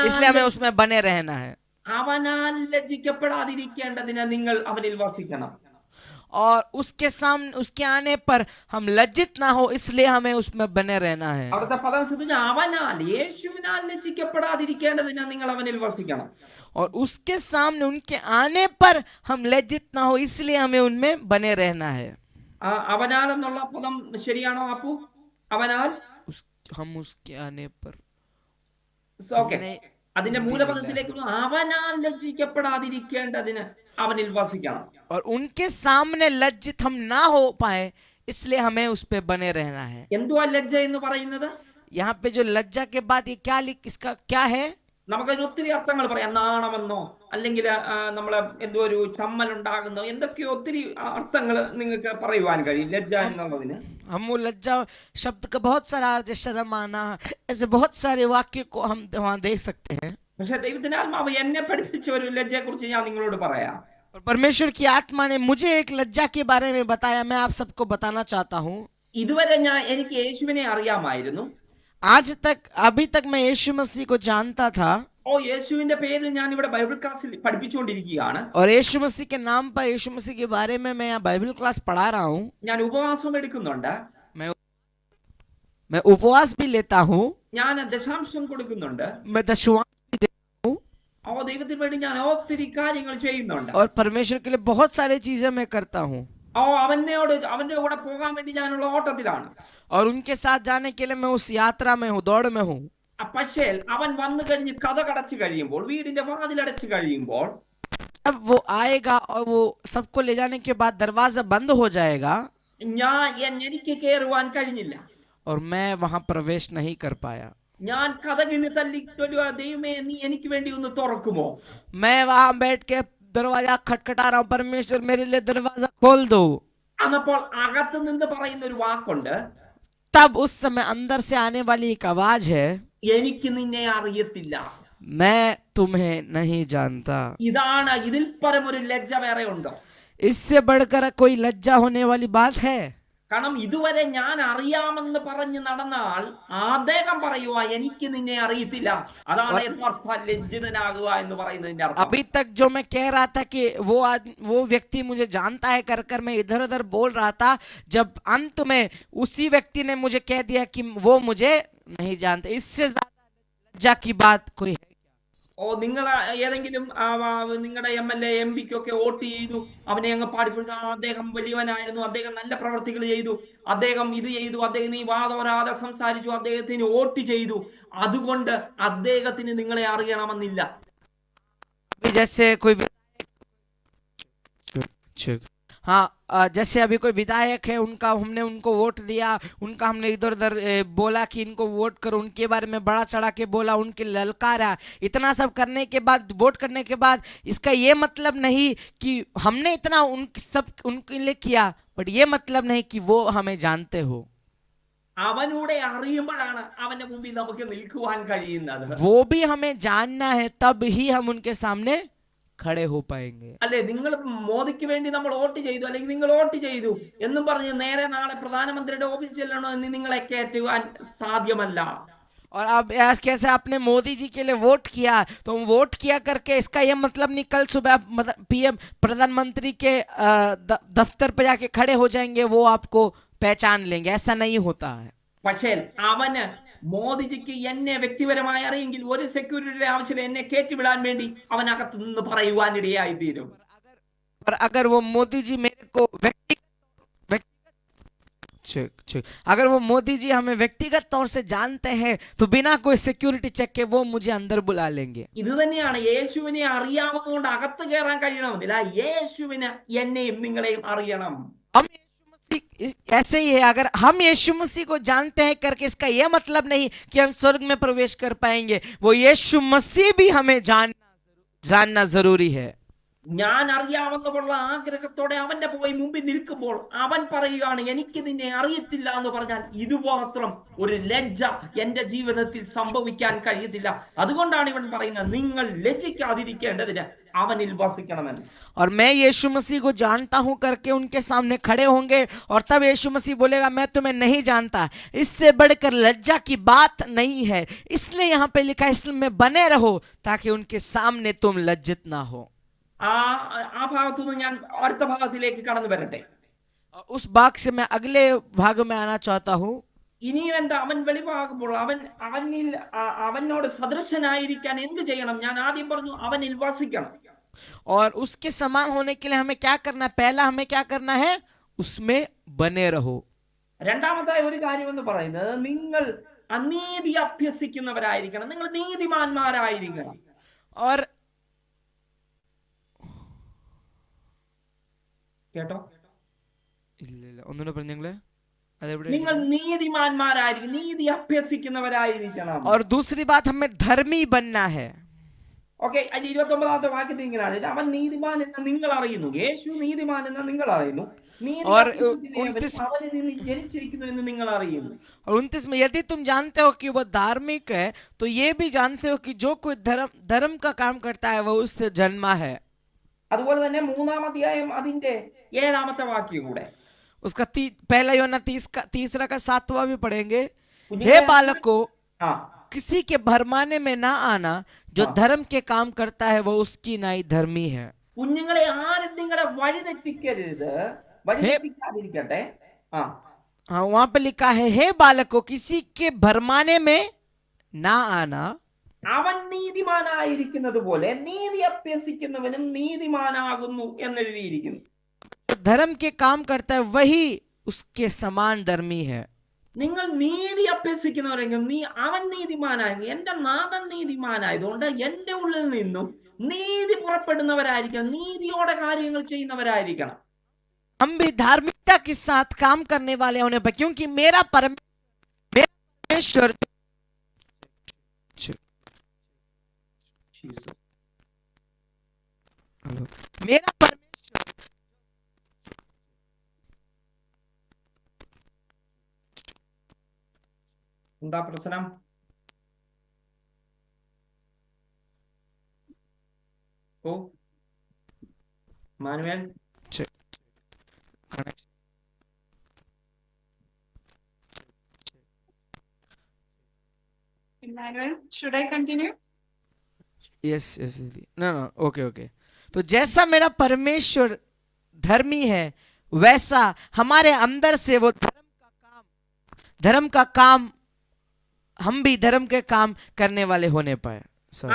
इसलिए हमें उसमें बने रहना है। അവനാൽ ലജ്ജിക്കപ്പെടാതിരിക്കേണ്ടതിന് നിങ്ങൾ അവനിൽ വസിക്കണം. और उसके सामने उसके आने पर हम लज्जित ना हो इसलिए हमें उसमें बने रहना है। അവിടുത്തെ പദം ശ്രദ്ധിച്ചാൽ അവനാൽ യേശുവിനാൽ ലജ്ജിക്കപ്പെടാതിരിക്കേണ്ടതിന് നിങ്ങൾ അവനിൽ വസിക്കണം. और उसके सामने उनके आने पर हम लज्जित ना हो इसलिए हमें उनमें बने रहना है। അവനാൽ എന്നുള്ള പദം ശരിയാണോ അപ്പു? അവനാൽ हम उसके आने पर ഓക്കെ, അതിന്റെ മൂലപദത്തിലേക്ക് അവനാൽ ലജ്ജിക്കപ്പെടാതിരിക്കേണ്ടതിന് അവനിൽ വസിക്കണം. और उनके सामने लज्जित हम ना हो पाए इसलिए हमें उस पे बने रहना है। എന്തുവാ ലജ്ജ എന്ന് പറയുന്നത്? यहाँ पे जो लज्जा के बाद ये क्या इसका क्या है? നമുക്കതിന് ഒത്തിരി അർത്ഥങ്ങൾ പറയാം. നാണമെന്നോ അല്ലെങ്കിൽ നമ്മളെ എന്തോ ഒരു ചമ്മൽ ഉണ്ടാകുന്നോ എന്തൊക്കെയോ ഒത്തിരി അർത്ഥങ്ങൾ നിങ്ങൾക്ക് പറയുവാൻ കഴിയും ലജ്ജ എന്നുള്ളതിന്. हम वो लज्जा शब्द का बहुत सारा अर्थ, शर्म आना, ऐसे बहुत सारे वाक्य को हम वहाँ देख सकते हैं। പക്ഷെ ദൈവത്തിന്റെ ആത്മാവ് എന്നെ പഠിപ്പിച്ച ഒരു ലജ്ജയെ കുറിച്ച് ഞാൻ നിങ്ങളോട് പറയാം. और परमेश्वर की आत्मा ने मुझे एक लज्जा के बारे में बताया, मैं आप सबको बताना चाहता हूँ। ഇതുവരെ എനിക്ക് യേശുവിനെ അറിയാമായിരുന്നു. आज तक अभी तक मैं यीशु मसीह को जानता था യേശുവിന്റെ പേരിൽ ഞാൻ ഇവിടെ ബൈബിൾ ക്ലാസ്സിൽ പഠിപ്പിച്ചുകൊണ്ടിരിക്കുകയാണ്. और यीशु मसीह के नाम पर यीशु मसीह के बारे में मैं यहाँ बाइबल क्लास पढ़ा रहा हूँ। ഞാൻ ഉപവാസം എടുക്കുന്നുണ്ട്, मैं उपवास भी लेता हूँ, ഞാൻ ദശാംശം കൊടുക്കുന്നുണ്ട്, मैं दशवां भी देता हूँ, ദൈവത്തിന് വേണ്ടി ഞാൻ ഒത്തിരി കാര്യങ്ങൾ ചെയ്യുന്നുണ്ട്. और परमेश्वर के लिए बहुत सारी चीजें मैं करता हूँ। അവന്റെ കൂടെ പോകാൻ വേണ്ടി ഞാനുള്ള ഓട്ടത്തിലാണ്. और उनके साथ जाने के लिए मैं उस यात्रा में हूँ, दौड़ में हूँ। പക്ഷേ അവൻ വന്നു കഴിഞ്ഞ് കഥ കടച്ചു കഴിയുമ്പോൾ, വീടിന്റെ വാതിലടച്ചു കഴിയുമ്പോൾ, जब वो आएगा और वो सबको ले जाने के बाद दरवाजा बंद हो जाएगा എനിക്ക് കയറുവാൻ കഴിഞ്ഞില്ല. और मैं वहां प्रवेश नहीं कर पाया। ഞാൻ കഥകിന് തല്ലി, ദൈവമേ നീ എനിക്ക് വേണ്ടി ഒന്ന് തുറക്കുമോ? मैं वहां बैठ के दरवाजा खटखटा रहा हूँ, परमेश्वर मेरे लिए दरवाजा खोल दो। അന്നപ്പോൾ അകത്ത് നിന്ന് പറയുന്ന ഒരു വാക്കുണ്ട്, तब उस समय अंदर से आने वाली एक आवाज है, എനിക്ക് നിന്നെ അറിയത്തില്ല. मैं तुम्हें नहीं जानता। ഇതാണ്, ഇതിൽ പരം ഒരു ലജ്ജ വേറെ ഉണ്ടോ? इससे बढ़कर कोई लज्जा होने वाली बात है? കാരണം ഇതുവരെ ഞാൻ അറിയാമെന്ന് പറഞ്ഞ് നടന്നാൽ അദ്ദേഹം പറയുക എനിക്ക് നിന്നെ അറിയത്തില്ല. അതാണ് യഥാർത്ഥ ലജ്ജിതനാകുക എന്ന് പറയുന്നതിന്റെ അർത്ഥം. अभी तक जो मैं कह रहा था कि वो व्यक्ति मुझे जानता है कर मैं इधर उधर बोल रहा था, जब अंत में उसी व्यक्ति ने मुझे कह दिया कि वो मुझे नहीं जानते, इससे ज्यादा लज्जा की बात कोई है? നിങ്ങൾ ഏതെങ്കിലും നിങ്ങളുടെ MLA MP ക്കൊക്കെ വോട്ട് ചെയ്തു, അവനെ അങ്ങ് പാടിപ്പെടുത്താൻ, അദ്ദേഹം വലിയവനായിരുന്നു, അദ്ദേഹം നല്ല പ്രവർത്തികൾ ചെയ്തു, അദ്ദേഹം ഇത് ചെയ്തു, അദ്ദേഹം നീ വാദോരാതെ സംസാരിച്ചു, അദ്ദേഹത്തിന് വോട്ട് ചെയ്തു, അതുകൊണ്ട് അദ്ദേഹത്തിന് നിങ്ങളെ അറിയണമെന്നില്ല. जैसे कोई हाँ जैसे अभी कोई विधायक है, हमने उनको वोट दिया, उनका हमने इधर उधर बोला कि इनको वोट करो, उनके बारे में बड़ा चढ़ा के बोला, उनके ललकारा, इतना सब करने के बाद, वोट करने के बाद, इसका ये मतलब नहीं कि हमने इतना उनके लिए किया, बट ये मतलब नहीं कि वो हमें जानते हो। അവനൂടെ അറിയുമ്പോഴാണ് അവന്റെ മുമ്പിൽ നമുക്ക് നിൽക്കുവാൻ കഴിയുന്നത്. वो भी हमें जानना है, तब ही हम उनके सामने खड़े हो पाएंगे। അല്ലെ, നിങ്ങൾ മോദിക്ക് വേണ്ടി നമ്മൾ വോട്ട് ചെയ്തു, അല്ലെങ്കിൽ നിങ്ങൾ വോട്ട് ചെയ്തു എന്നും പറഞ്ഞ് നേരെ നാളെ പ്രധാനമന്ത്രിയുടെ ഓഫീസിൽ ചെല്ലണോ എന്ന് നിങ്ങളെ കയറ്റുവാൻ സാധ്യമല്ല. और अब आज कैसे आपने मोदी जी के लिए वोट किया, तो वोट किया करके इसका यह मतलब नहीं कल सुबह आप पीएम प्रधानमंत्री के दफ्तर पर जाके खड़े हो जाएंगे, वो आपको पहचान लेंगे, ऐसा नहीं होता है। പക്ഷേ അവന് മോദിജിക്ക് എന്നെ വ്യക്തിപരമായി അറിയെങ്കിൽ ഒരു സെക്യൂരിറ്റിയുടെ ആവശ്യമില്ല, എന്നെ കയറ്റിവിടാൻ വേണ്ടി അവനകത്ത് നിന്ന് പറയുവാനിടയായി തീരും. पर अगर वो मोदी जी मेरे को अगर वो मोदी जी हमें व्यक्तिगत तौर से जानते हैं तो बिना कोई सिक्योरिटी चेक के वो मुझे अंदर बुला लेंगे। ഇത് തന്നെയാണ് യേശുവിനെ അറിയാവുന്നതുകൊണ്ട് അകത്ത് കയറാൻ കഴിയണമെന്നില്ല, യേശുവിനെ എന്നെയും നിങ്ങളെയും അറിയണം. हम यीशु मसीह ऐसे ही है, अगर हम यीशु मसीह को जानते हैं करके इसका यह मतलब नहीं कि हम स्वर्ग में प्रवेश कर पाएंगे, वो यीशु मसीह भी हमें जानना जरूरी है। ഞാൻ അറിയാവുന്നതുള്ള ആഗ്രഹത്തോടെ അവന്റെ പോയി മുമ്പിൽ നിൽക്കുമ്പോൾ അവൻ പറയുകയാണ് എനിക്ക് നിന്നെ അറിയത്തില്ല എന്ന് പറഞ്ഞാൽ ഇതുമാത്രം ഒരു ലജ്ജ എന്റെ ജീവിതത്തിൽ സംഭവിക്കാൻ കഴിയത്തില്ല. അതുകൊണ്ടാണ് ഇവൻ പറയുന്നത് നിങ്ങൾ ലജ്ജിക്കാതിരിക്കേണ്ടതിന് അവനിൽ വസിക്കണമെന്ന്. और मैं यीशु मसीह को जानता हूं करके उनके सामने खड़े होंगे और तब यीशु मसीह बोलेगा मैं तुम्हें नहीं जानता, इससे बढ़कर लज्जा की बात नहीं है। इसलिए यहाँ पे लिखा है इसलिए में बने रहो ताकि उनके सामने तुम लज्जित ना हो। ആ ഭാഗത്തുനിന്ന് ഞാൻ അടുത്ത ഭാഗത്തിലേക്ക് കടന്നു വരട്ടെ. उस भाग से मैं अगले भाग में आना चाहता हूँ। ഇനിയും എന്താ അവൻ വെളിവാകുമ്പോൾ അവനോട് സദൃശനായിരിക്കാൻ എന്ത് ചെയ്യണം? ഞാൻ ആദ്യം പറഞ്ഞു അവനിൽ വസിക്കണം. और उसके समान होने के लिए हमें क्या करना है? पहला हमें क्या करना है? उसमें बने रहो। രണ്ടാമതായി ഒരു കാര്യം എന്ന് പറയുന്നത് നിങ്ങൾ അനീതി അഭ്യസിക്കുന്നവരായിരിക്കണം, നിങ്ങൾ നീതിമാന്മാരായിരിക്കണം. और കേട്ടോ, ഒന്നുകൂടെ പറഞ്ഞെങ്കിലേ നിങ്ങൾ നീതിമാന്മാരായിരിക്കും, നീതി അഭ്യസിക്കുന്നവരായിരിക്കണം. और दूसरी बात हमें धर्मी बनना है। ഓക്കെ, അതിൽ 29ാമത്തെ വാക്യത്തിൽ ഇങ്ങനെയാണ്, അവൻ നീതിമാൻ എന്ന് നിങ്ങൾ അറിയുന്നു, യേശു നീതിമാൻ എന്ന് നിങ്ങൾ അറിയുന്നു, और അവനിൽ നിന്ന് ജനിച്ചിരിക്കുന്നു എന്ന് നിങ്ങൾ അറിയുന്നു. और 29 में यदि तुम जानते हो कि वह धार्मिक है तो ये भी जानते हो कि जो कोई धर्म का काम करता है वह उससे जन्मा है। അതുപോലെ തന്നെ 3-ാം അധ്യായം അതിന്റെ 7ാമത്തെ വാക്യം കൂടെ उसका पहला यूहन्ना 3 का 7वां भी पढ़ेंगे। हे बालको किसी के भरमाने में ना आना, जो धर्म के काम करता है वो उसकी नाई धर्मी है। കുഞ്ഞുങ്ങളെ ആരും നിങ്ങളെ വഴിതെറ്റിക്കരുത്, വഴിതെറ്റിക്കാതിരിക്കട്ടെ. हाँ, वहां पे लिखा है हे बालको किसी के भरमाने में ना आना, അവൻ നീതിമാനായിരിക്കുന്നത് പോലെ നീതി അഭ്യസിക്കുന്നവനും നീതിമാനാകുന്നു എന്നെഴുതിയിരിക്കുന്നു. धर्म के काम करता है वही उसके समान धर्मी है। നിങ്ങൾ നീതി അഭ്യസിക്കുന്നവരെങ്കിൽ അവൻ നീതിമാനായിരുന്നു, എന്റെ നാഥൻ നീതിമാനായതുകൊണ്ട് എന്റെ ഉള്ളിൽ നിന്നും നീതി പുറപ്പെടുന്നവരായിരിക്കണം, നീതിയോടെ കാര്യങ്ങൾ ചെയ്യുന്നവരായിരിക്കണം. हम भी धार्मिकता के साथ काम करने वाले होने पर, क्योंकि मेरा परमेश्वर मेरा परमेश्वर എന്താ പ്രശ്നം? ഓ Manuel, Emmanuel, should I continue? Yes दीदी, ना ओके। तो जैसा मेरा परमेश्वर धर्मी है वैसा हमारे अंदर से वो धर्म का काम हम भी धर्म के काम करने वाले होने पाए।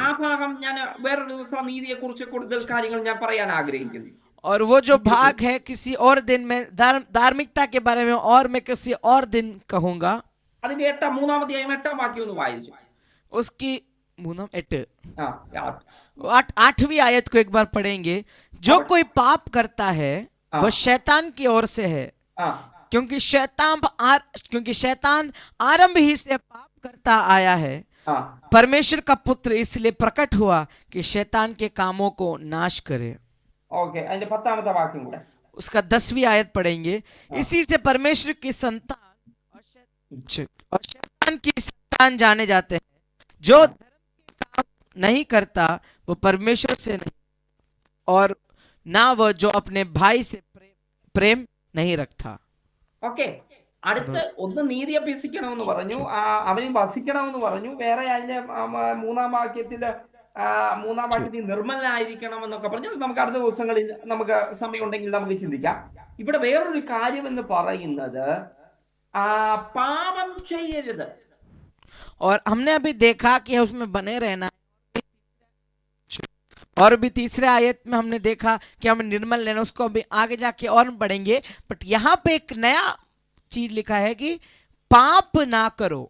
ആ ഭാഗം ഞാൻ വേറൊരു ദിവസം നീതിയെ കുറിച്ച് കൂടുതൽ കാര്യങ്ങൾ ഞാൻ പറയാൻ ആഗ്രഹിക്കുന്നു. और वो जो भाग है किसी और दिन में धार्मिकता के बारे में और मैं किसी और दिन कहूंगा। അതിന്റെ 3-ാം അധ്യായം 8ാം വാക്യം ഒന്ന് വായിച്ചു. उसकी 8वीं आयत को एक बार पढ़ेंगे। जो कोई पाप करता है वह शैतान की ओर से है, क्योंकि शैतान आरंभ ही से पाप करता आया है। परमेश्वर का पुत्र इसलिए प्रकट हुआ कि शैतान के कामों को नाश करे। ഓക്കെ, അതിന്റെ 10ാമത്തെ വാക്യം കൂടെ उसका 10वीं आयत पढ़ेंगे। इसी से परमेश्वर की संतान और शैतान की संतान जाने जाते हैं। जो धर्म के काम नहीं करता वो परमेश्वर से नहीं, और ना वह जो अपने भाई से प्रेम नहीं रखता। ഓക്കെ, അടുത്ത് ഒന്ന് നീതി അഭ്യസിക്കണമെന്ന് പറഞ്ഞു, അവന് വസിക്കണമെന്ന് പറഞ്ഞു. വേറെ അതിന്റെ മൂന്നാം വാക്യത്തില് നിർമ്മലനായിരിക്കണം എന്നൊക്കെ പറഞ്ഞു. നമുക്ക് അടുത്ത ദിവസങ്ങളിൽ നമുക്ക് സമയം ഉണ്ടെങ്കിൽ നമുക്ക് ചിന്തിക്കാം. ഇവിടെ വേറൊരു കാര്യം എന്ന് പറയുന്നത് പാപം ചെയ്യരുത്. और हमने अभी देखा कि उसमें बने रहना, और भी तीसरे आयत में हमने देखा कि हमें निर्मल लेना, उसको अभी आगे जाके और पढ़ेंगे। बट यहाँ पे एक नया चीज लिखा है कि पाप ना करो।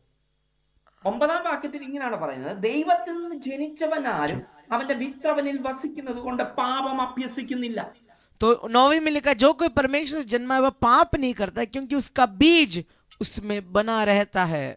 9ാം വാക്യത്തിൽ ഇങ്ങനെയാണ് പറയുന്നത്, ദൈവത്തിൽ നിന്ന് ജനിച്ചവനാരും അവന്റെ വിത്ത് അവനിൽ വസിക്കുന്നത് കൊണ്ട് പാപം അഭ്യസിക്കുന്നില്ല. तो 9वीं में लिखा जो कोई परमेश्वर से जन्मा है वह पाप नहीं करता क्योंकि उसका बीज उसमें बना रहता है।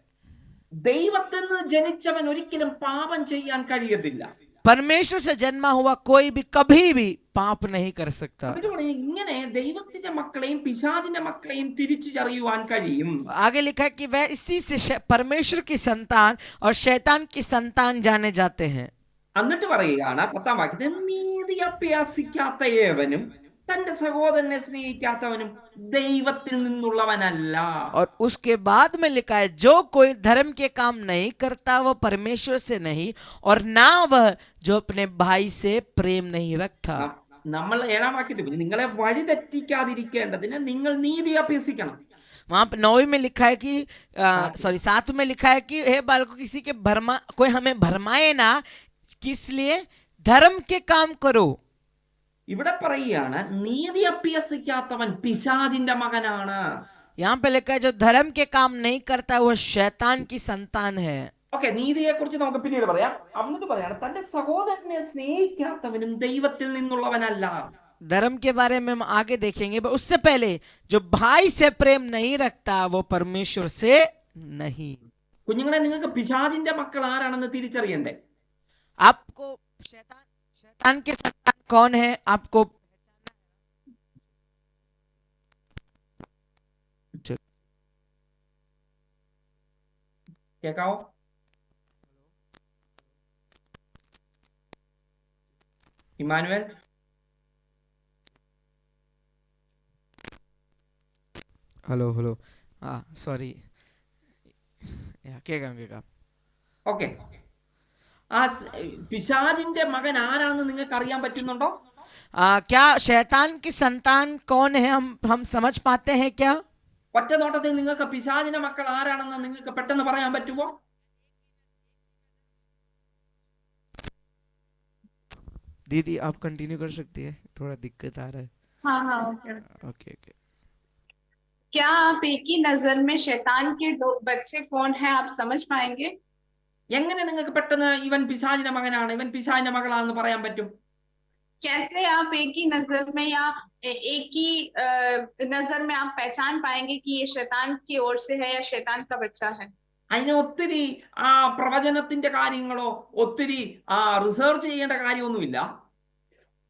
ദൈവത്തിൽ നിന്ന് ജനിച്ചവൻ ഒരിക്കലും പാപം ചെയ്യാൻ കഴിയത്തില്ല. परमेश्वर से जन्मा हुआ कोई भी कभी भी पाप नहीं कर सकता। ഇങ്ങനെ ദൈവത്തിന്റെ മക്കളെയും പിശാചിന്റെ മക്കളെയും തിരിച്ചറിയുവാൻ കഴിയും. आगे लिखा है कि वह इसी से परमेश्वर की संतान और शैतान की संतान जाने जाते हैं। എന്നിട്ട് പറയുകയാണ് 10ാം വാക്യത്തിൽ, നീതി അഭ്യാസിക്കാത്ത ഏവനും തന്റെ സഹോദരനെ സ്നേഹിക്കാത്തവനും ദൈവത്തിൽ നിന്നുള്ളവനല്ല. और उसके बाद में लिखा है जो कोई धर्म के काम नहीं करता वह परमेश्वर से नहीं, और ना वह जो अपने भाई से प्रेम नहीं रखता। നമ്മൾ 7ാം വാക്യത്തിൽ നിങ്ങളെ വഴിതെറ്റിക്കാതിരിക്കേണ്ടതിന് നിങ്ങൾ നീതി അഭ്യസിക്കണം. वहां पे 9वीं में लिखा है कि सॉरी 7वीं में लिखा है कि हे बालकों किसी के कोई हमें भरमाए ना, किस लिए धर्म के काम करो। ഇവിടെ പറയുകയാണ് നീതി അഭ്യസിക്കാത്തവൻ പിശാചിന്റെ മകനാണ്. यहाँ पे लिखा है जो धर्म के काम नहीं करता वह शैतान की संतान है। ഓക്കെ, നീതിയെ കുറിച്ച് നമുക്ക് പിന്നീട് പറയാം. എന്നിട്ട് പറയാണ് തന്റെ സഹോദരനെ സ്നേഹിക്കാത്തവനും ദൈവത്തിൽ നിന്നുള്ളവനല്ല. धर्म के बारे में हम आगे देखेंगे, पर उससे पहले जो भाई से प्रेम नहीं रखता वो परमेश्वर से नहीं। കുഞ്ഞുങ്ങളെ, നിങ്ങൾക്ക് പിശാചിന്റെ മക്കൾ ആരാണെന്ന് തിരിച്ചറിയണ്ടേ? आपको शैतान के संतान कौन है आपको കേക്കാവോ? ഇമാനുവൽ, हेलो हेलो सॉरी കേൾക്കാം. ഓക്കെ, ആ പിശാചിന്റെ മകൻ ആരാണെന്ന് നിങ്ങൾക്ക് അറിയാൻ പറ്റുന്നുണ്ടോ? क्या शैतान की संतान कौन है हम समझ पाते हैं क्या? ഒറ്റ നോട്ടത്തിൽ നിങ്ങൾക്ക് പിശാചിന്റെ മക്കൾ ആരാണെന്ന് നിങ്ങൾക്ക് പെട്ടെന്ന് പറയാൻ പറ്റുമോ? दीदी आप कंटिन्यू कर सकती है, थोड़ा दिक्कत आ रहा है। हाँ ओके। Okay okay. क्या आप एक ही नजर में शैतान के दो बच्चे कौन है आप समझ पाएंगे? എങ്ങനെ നിങ്ങൾക്ക് പെട്ടെന്ന് ഇവൻ പിശാചിന്റെ മകനാണ്, ഇവൻ പിശാചിന്റെ മകളാണെന്ന് പറയാൻ പറ്റും? कैसे आप एक ही नजर में या एक ही नजर में आप पहचान पाएंगे कि ये शैतान की ओर से है या शैतान का बच्चा है? അതിന് ഒത്തിരി പ്രവചനത്തിന്റെ കാര്യങ്ങളോ ഒത്തിരി റിസർച്ച് ചെയ്യേണ്ട കാര്യമൊന്നുമില്ല.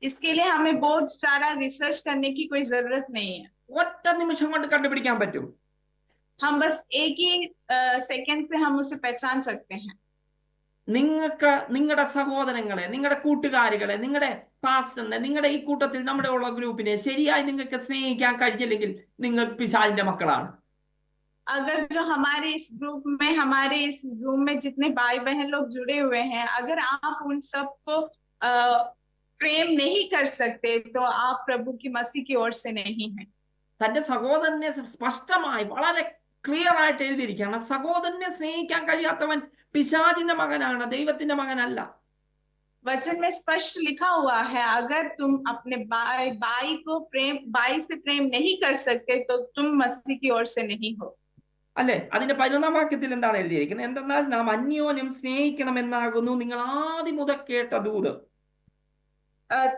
इसके लिए हमें बहुत सारा रिसर्च करने की कोई जरूरत नहीं है. ഒറ്റ നിമിഷം കൊണ്ട് കണ്ടുപിടിക്കാൻ പറ്റും. हम बस एक ही सेकंड से हम उसे पहचान सकते हैं. നിങ്ങൾക്ക് നിങ്ങളുടെ സഹോദരങ്ങളെ, നിങ്ങളുടെ കൂട്ടുകാരികളെ, നിങ്ങളുടെ പാസ്റ്ററിനെ, നിങ്ങളുടെ ഈ കൂട്ടത്തിൽ നമ്മുടെ ഉള്ള ഗ്രൂപ്പിനെ ശരിയായി നിങ്ങൾക്ക് സ്നേഹിക്കാൻ കഴിഞ്ഞില്ലെങ്കിൽ നിങ്ങൾ പിശാചിന്റെ മക്കളാണ്. अगर जो हमारे इस ग्रुप में, हमारे इस जूम में जितने भाई बहन लोग जुड़े हुए हैं, अगर आप उन सबको प्रेम नहीं कर सकते तो आप प्रभु की मसीह की ओर से नहीं है. തന്റെ സഹോദരനെ സ്പഷ്ടമായി വളരെ ക്ലിയർ ആയിട്ട് എഴുതിയിരിക്കുകയാണ്, സഹോദരനെ സ്നേഹിക്കാൻ കഴിയാത്തവൻ പിശാചിന്റെ മകനാണ്, ദൈവത്തിന്റെ മകനല്ല. वचन में स्पष्ट लिखा हुआ है, अगर तुम अपने भाई से प्रेम नहीं कर सकते तो तुम मसीह की ओर से नहीं हो. അല്ലെ? അതിന്റെ 11ാം വാക്യത്തിൽ എന്താണ് എഴുതിയിരിക്കുന്നത്? എന്തെന്നാൽ നാം അന്യോന്യം സ്നേഹിക്കണമെന്നാകുന്നു നിങ്ങൾ ആദ്യം മുതൽ കേട്ട ദൂത്.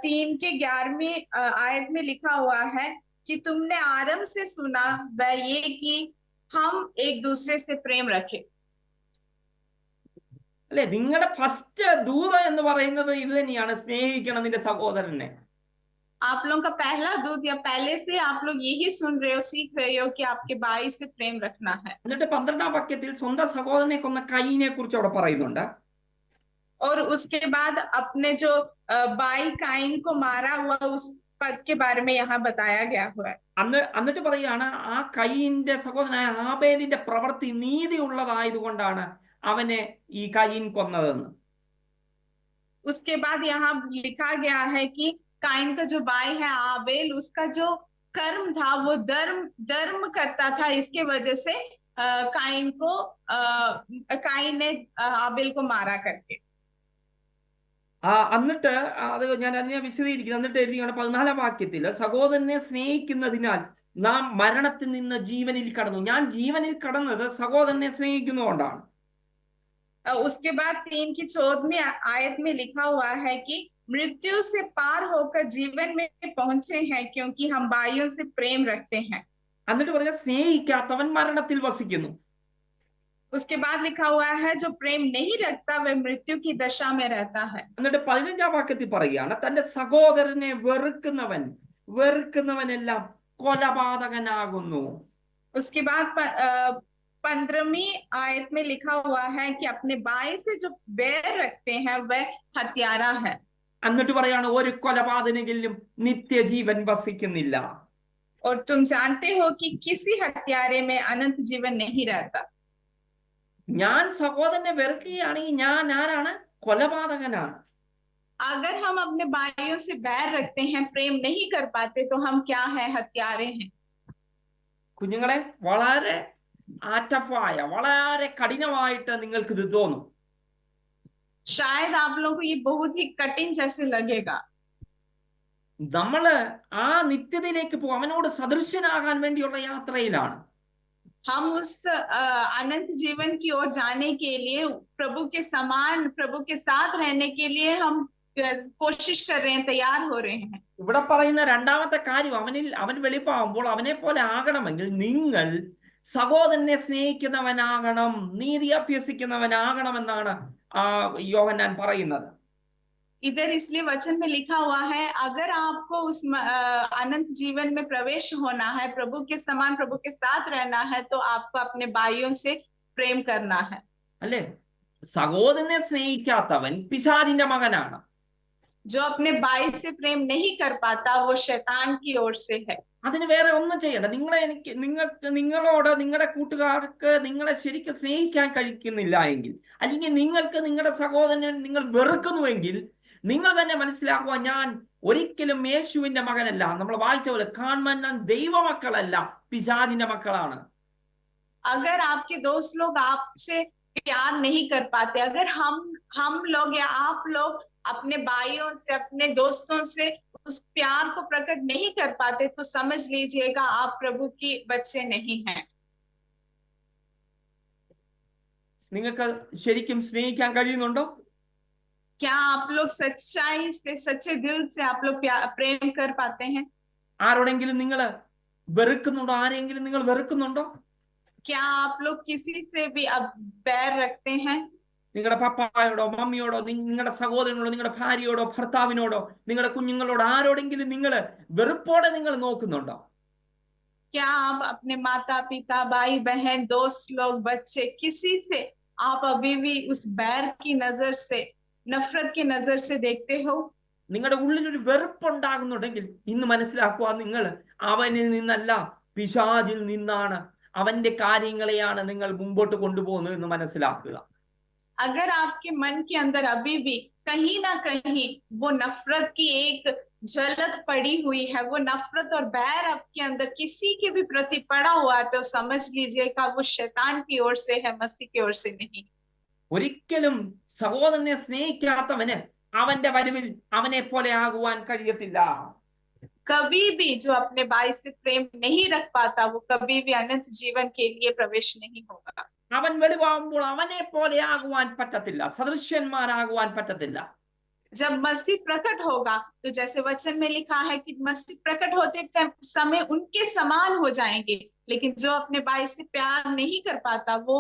3 के 11वीं आयत में लिखा हुआ है कि तुमने आरंभ से सुना वह ये कि हम एक दूसरे से प्रेम रखें. അല്ലെ? നിങ്ങളുടെ ഫസ്റ്റ് ദൂത് എന്ന് പറയുന്നത് ഇത് തന്നെയാണ്, സ്നേഹിക്കണം നിന്റെ സഹോദരനെ. आप लोगों का पहला दूत या पहले से आप लोग यही सुन रहे हो, सीख रहे हो कि आपके भाई से प्रेम रखना है. എന്നിട്ട് 12ാം വാക്യത്തിൽ സ്വന്തം സഹോദരനെ കൊന്ന കയീനെ കുറിച്ച് അവിടെ പറയുന്നുണ്ട്. और उसके बाद अपने जो भाई काइन को मारा हुआ उस पद के बारे में यहाँ बताया गया हुआ है। എന്നിട്ട് പറയാണ് ആ കയീന്റെ സഹോദരനായ ആബേലിന്റെ പ്രവൃത്തി നീതി ഉള്ളതായതുകൊണ്ടാണ് അവനെ ഈ കയീൻ കൊന്നതെന്ന്. उसके बाद यहाँ लिखा गया है कि काइन का जो भाई है आबेल, उसका जो कर्म था वो धर्म करता था, इसके वजह से काइन ने आबेल को मारा करके. എന്നിട്ട് അത് ഞാൻ അതിനെ വിശദീകരിക്കുന്നു. എന്നിട്ട് എഴുതിയാണ് 14-ാം വാക്യത്തിൽ, സഹോദരനെ സ്നേഹിക്കുന്നതിനാൽ നാം മരണത്തിൽ നിന്ന് ജീവനിൽ കടന്നു. ഞാൻ ജീവനിൽ കടന്നത് സഹോദരനെ സ്നേഹിക്കുന്നതുകൊണ്ടാണ്. उसके बाद 3 की 14वीं आयत में लिखा हुआ है कि मृत्यु से पार होकर जीवन में पहुंचे हैं क्योंकि हम भाइयों से प्रेम रखते हैं. എന്നിട്ട് പറഞ്ഞ സ്നേഹിക്കാത്തവൻ മരണത്തിൽ വസിക്കുന്നു. उसके बाद लिखा हुआ है जो प्रेम नहीं रखता वह मृत्यु की दशा में रहता है. എന്നിട്ട് 15-ാം വാക്യത്തിൽ പറയുകയാണ്, തന്റെ സഹോദരനെ വെറുക്കുന്നവനെല്ലാം കൊലപാതകനാകുന്നു. उसके बाद 15वीं आयत में लिखा हुआ है कि अपने भाई से जो बैर रखते हैं वह हत्यारा है. എന്നിട്ട് പറയാണ്, ഒരു കൊലപാതകനിലും നിത്യജീവൻ വസിക്കുന്നില്ല. और तुम जानते हो कि किसी हत्यारे में अनंत जीवन नहीं रहता. ഞാൻ സഹോദരനെ വെറുക്കുകയാണെങ്കിൽ ഞാൻ ആരാണ്? കൊലപാതകനാണ്. अगर हम अपने भाइयों से बैर रखते हैं, प्रेम नहीं कर पाते, तो हम क्या है? हत्यारे हैं. കുഞ്ഞുങ്ങളെ, വളരെ ആറ്റഫായ, വളരെ കഠിനമായിട്ട് നിങ്ങൾക്ക് ഇത് തോന്നും. शायद आप लोगों को ये बहुत ही कठिन जैसे लगेगा. നമ്മള് ആ നിത്യതയിലേക്ക് പോകും, അവനോട് സദൃശ്യനാകാൻ വേണ്ടിയുള്ള യാത്രയിലാണ്. हम उस अनंत जीवन की ओर जाने के लिए, प्रभु के समान, प्रभु के साथ रहने के लिए हम कोशिश कर रहे हैं, तैयार हो रहे हैं. ഇവിടെ പറയുന്ന രണ്ടാമത്തെ കാര്യം, അവൻ വെളിപ്പാകുമ്പോൾ അവനെ പോലെ ആകണമെങ്കിൽ നിങ്ങൾ സഹോദരനെ സ്നേഹിക്കുന്നവനാകണം, നീതി അഭ്യസിക്കുന്നവനാകണമെന്നാണ് യോഹന്നാൻ പറയുന്നത്. इधर इसलिए वचन में लिखा हुआ है, अगर आपको उस अनंत जीवन में प्रवेश होना है, प्रभु के समान प्रभु के साथ रहना है, तो आपको अपने भाइयों से प्रेम करना है. അല്ലേ? സഹോദരനെ സ്നേഹിക്കാത്തവൻ പിശാചിന്റെ മകനാണ്. जो अपने भाई से प्रेम नहीं कर पाता वो शैतान की ओर से है. അതിന് വേറെ ഒന്നും ചെയ്യണ്ട. നിങ്ങളോട്, നിങ്ങളുടെ കൂട്ടുകാർക്ക് നിങ്ങളെ ശരിക്കും സ്നേഹിക്കാൻ കഴിക്കുന്നില്ല എങ്കിൽ, അല്ലെങ്കിൽ നിങ്ങൾക്ക് നിങ്ങളുടെ സഹോദരനെ നിങ്ങൾ വെറുക്കുന്നുവെങ്കിൽ, നിങ്ങൾ തന്നെ മനസ്സിലാക്കുക, ഞാൻ ഒരിക്കലും യേശുവിന്റെ മകനല്ല. നമ്മൾ വായിച്ച പോലെ കാണുവാൻ ദൈവമക്കളല്ല, പിശാചിന്റെ മക്കളാണ്. अगर आपके दोस्त लोग आपसे प्यार नहीं कर पाते, अगर हम लोग या आप लोग अपने भाइयों से, अपने दोस्तों से उस प्यार को प्रकट नहीं कर पाते, तो समझ लीजिएगा आप प्रभु की बच्चे नहीं हैं. നിങ്ങൾക്ക് ശരിക്കും സ്നേഹിക്കാൻ കഴിയുന്നുണ്ടോ? क्या आप लोग सच्चाई से, सच्चे दिल से आप लोग प्रेम कर पाते हैं? ആരോടെങ്കിലും നിങ്ങൾ വെറുക്കുന്നുണ്ടോ? ആരെങ്കിലും നിങ്ങൾ വെറുക്കുന്നുണ്ടോ? क्या आप लोग किसी से भी अब बैर रखते हैं? നിങ്ങളുടെ പപ്പായോടോ, മമ്മിയോടോ, നിങ്ങളുടെ സഹോദരനോടോ, നിങ്ങളുടെ ഭാര്യയോടോ, ഭർത്താവിനോടോ, നിങ്ങളുടെ കുഞ്ഞുങ്ങളോട് ആരോടെങ്കിലും നിങ്ങൾ വെറുപ്പോടെ നിങ്ങൾ നോക്കുന്നുണ്ടോ? क्या आप अपने माता पिता, भाई बहन, दोस्त लोग, बच्चे, किसी से आप अभी भी उस बैर की नजर से, नफरत की नजर से देखते हो? നിങ്ങളുടെ ഉള്ളിലൊരു വെറുപ്പുണ്ടാകുന്നുണ്ടെങ്കിൽ ഇന്ന് മനസ്സിലാക്കുക, നിങ്ങൾ അവനിൽ നിന്നല്ല, പിശാചിൽ നിന്നാണ്, അവന്റെ കാര്യങ്ങളെയാണ് നിങ്ങൾ മുമ്പോട്ട് കൊണ്ടുപോകുന്നത് എന്ന് മനസ്സിലാക്കുക. अगर आपके मन के अंदर अभी भी कहीं ना कहीं वो नफरत की एक झलक पड़ी हुई है, वो नफरत और बैर आपके अंदर किसी के भी प्रति पड़ा हुआ है, तो समझ लीजिएगा वो शैतान की ओर से है, मसीह की ओर से नहीं. ഒരിക്കലും സഹോദരനെ സ്നേഹിക്കാത്തവന് അവന്റെ വരവിൽ അവനെ പോലെ ആകുവാൻ കഴിയത്തില്ല. कभी भी जो अपने भाई से प्रेम नहीं रख पाता, वो कभी भी अनंत जीवन के लिए प्रवेश नहीं होगा. അവൻ വെളിവാകുമ്പോൾ അവനെ പോലെ ആകുവാൻ പറ്റത്തില്ല, സദൃശ്യന്മാരാകുവാൻ പറ്റത്തില്ല. जब मसीह प्रकट होगा, तो जैसे वचन में लिखा है कि मसीह प्रकट होते समय उनके समान हो जाएंगे, लेकिन जो अपने भाई से प्यार नहीं कर पाता, वो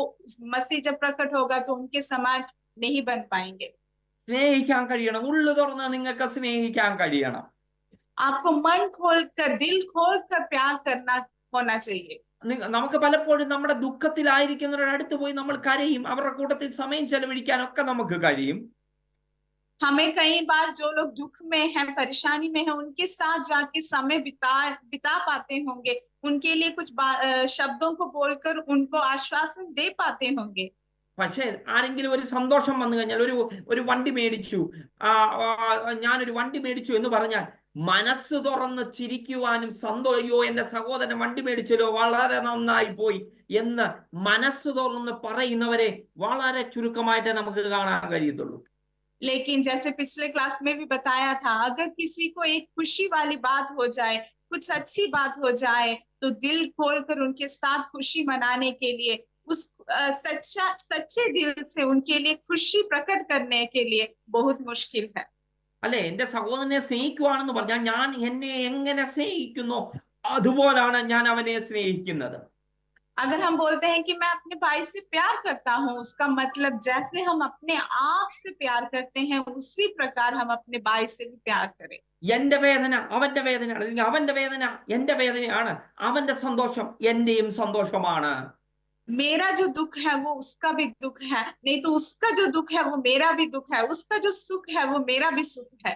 मसीह जब प्रकट होगा तो उनके समान नहीं बन पाएंगे. സ്നേഹിക്കാൻ കഴിയണം, ഉള്ളു തുറന്ന് നിങ്ങൾക്ക് സ്നേഹിക്കാൻ കഴിയണം. आपको मन खोलकर, दिल खोलकर प्यार करना होना चाहिए. നമുക്ക് പലപ്പോഴും നമ്മുടെ ദുഃഖത്തിലായിരിക്കുന്നവരുടെ അടുത്ത് പോയി നമ്മൾ കരയും, അവരുടെ കൂട്ടത്തിൽ സമയം ചെലവഴിക്കാനൊക്കെ നമുക്ക് കഴിയും. हमें कई बार जो लोग दुख में हैं, परेशानी में हैं, उनके साथ जाके समय बिता पाते होंगे, उनके लिए कुछ शब्दों को बोलकर उनको आश्वासन दे पाते होंगे। പക്ഷെ ആരെങ്കിലും ഒരു സന്തോഷം വന്നു കഴിഞ്ഞാൽ, ഒരു വണ്ടി മേടിച്ചു, ഞാനൊരു വണ്ടി മേടിച്ചു എന്ന് പറഞ്ഞാൽ മനസ്സ് തുറന്ന് ചിരിക്കുവാനും അയ്യോ എന്റെ സഹോദരൻ വണ്ടി മേടിച്ചല്ലോ, വളരെ നന്നായി പോയി എന്ന് മനസ്സ് തുറന്ന് പറയുന്നവരെ വളരെ ചുരുക്കമായിട്ടേ നമുക്ക് കാണാൻ കഴിയത്തുള്ളൂ. लेकिन जैसे पिछले क्लास में भी बताया था, अगर किसी को एक खुशी वाली बात हो जाए, कुछ अच्छी बात हो जाए, तो दिल खोलकर उनके साथ खुशी मनाने के लिए, उस सच्चे दिल से उनके लिए खुशी प्रकट करने के लिए बहुत मुश्किल है। അല്ലെ, എന്റെ സഹോദരനെ സ്നേഹിക്കുവാണെന്ന് പറഞ്ഞാൽ ഞാൻ എന്നെ എങ്ങനെ സ്നേഹിക്കുന്നോ അതുപോലാണ് ഞാൻ അവനെ സ്നേഹിക്കുന്നത്. अगर हम बोलते हैं कि मैं अपने भाई से प्यार करता हूँ, उसका मतलब जैसे हम अपने आप से प्यार करते हैं, उसी प्रकार हम अपने भाई से भी प्यार करें। എന്റെ വേദന അവന്റെ വേദന, അല്ലെങ്കിൽ അവന്റെ വേദന എന്റെ വേദനയാണ്, അവന്റെ സന്തോഷം എന്റെയും സന്തോഷമാണ്. मेरा जो दुख है वो उसका भी दुख है, नहीं तो उसका जो दुख है वो मेरा भी दुख है, उसका जो सुख है वो मेरा भी सुख है।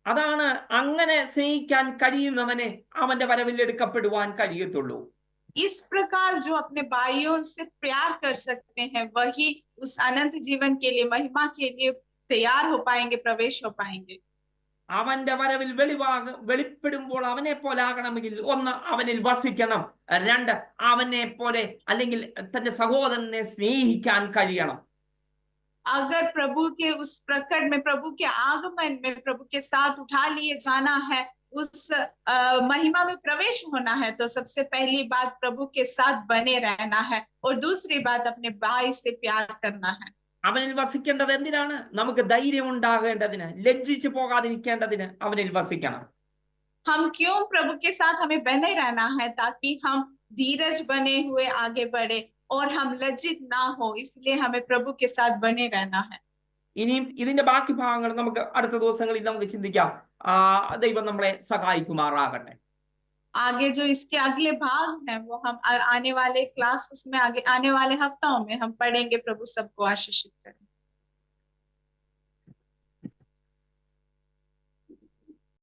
അതാണ് അങ്ങനെ സ്നേഹിക്കാൻ കഴിയുന്നവനെ അവന്റെ വരവിൽ എടുക്കപ്പെടുവാൻ കഴിയത്തുള്ളൂ. इस प्रकार जो अपने भाइयों से प्यार कर सकते हैं, वही उस अनंत जीवन के लिए, महिमा के लिए तैयार हो पाएंगे, प्रवेश हो पाएंगे। അവന്റെ വരവിൽ വെളിപ്പെടുമ്പോൾ അവനെ പോലെ ആകണമെങ്കിൽ, ഒന്ന് അവനിൽ വസിക്കണം, രണ്ട് അവനെ പോലെ അല്ലെങ്കിൽ തന്റെ സഹോദരനെ സ്നേഹിക്കാൻ കഴിയണം. अगर प्रभु के उस प्रकट में, प्रभु के आगमन में, प्रभु के साथ उठा लिए जाना है, उस महिमा में प्रवेश होना है, तो सबसे पहली बात प्रभु के साथ बने रहना है, और दूसरी बात अपने भाई से प्यार करना है। അവനിൽ വസിക്കേണ്ടത് എന്തിനാണ്? നമുക്ക് ധൈര്യം ഉണ്ടാകേണ്ടതിന്, ലജ്ജിച്ചു പോകാതിരിക്കേണ്ടതിന് അവനിൽ വസിക്കണം. हम क्यों प्रभु के साथ हमें बने रहना है? ताकि हम धीरज बने हुए आगे बढ़े और हम लज्जित ना हो, इसलिए हमें प्रभु के साथ बने रहना है। ഇനിയും ഇതിന്റെ ബാക്കി ഭാഗങ്ങൾ നമുക്ക് അടുത്ത ദിവസങ്ങളിൽ നമുക്ക് ചിന്തിക്കാം. ദൈവം നമ്മളെ സഹായിക്കുമാറാകട്ടെ. आगे जो इसके अगले भाग हैं वो हम आने वाले क्लासेस में, आगे आने वाले हफ्तों में हम पढ़ेंगे। प्रभु सबको आशीषित करें।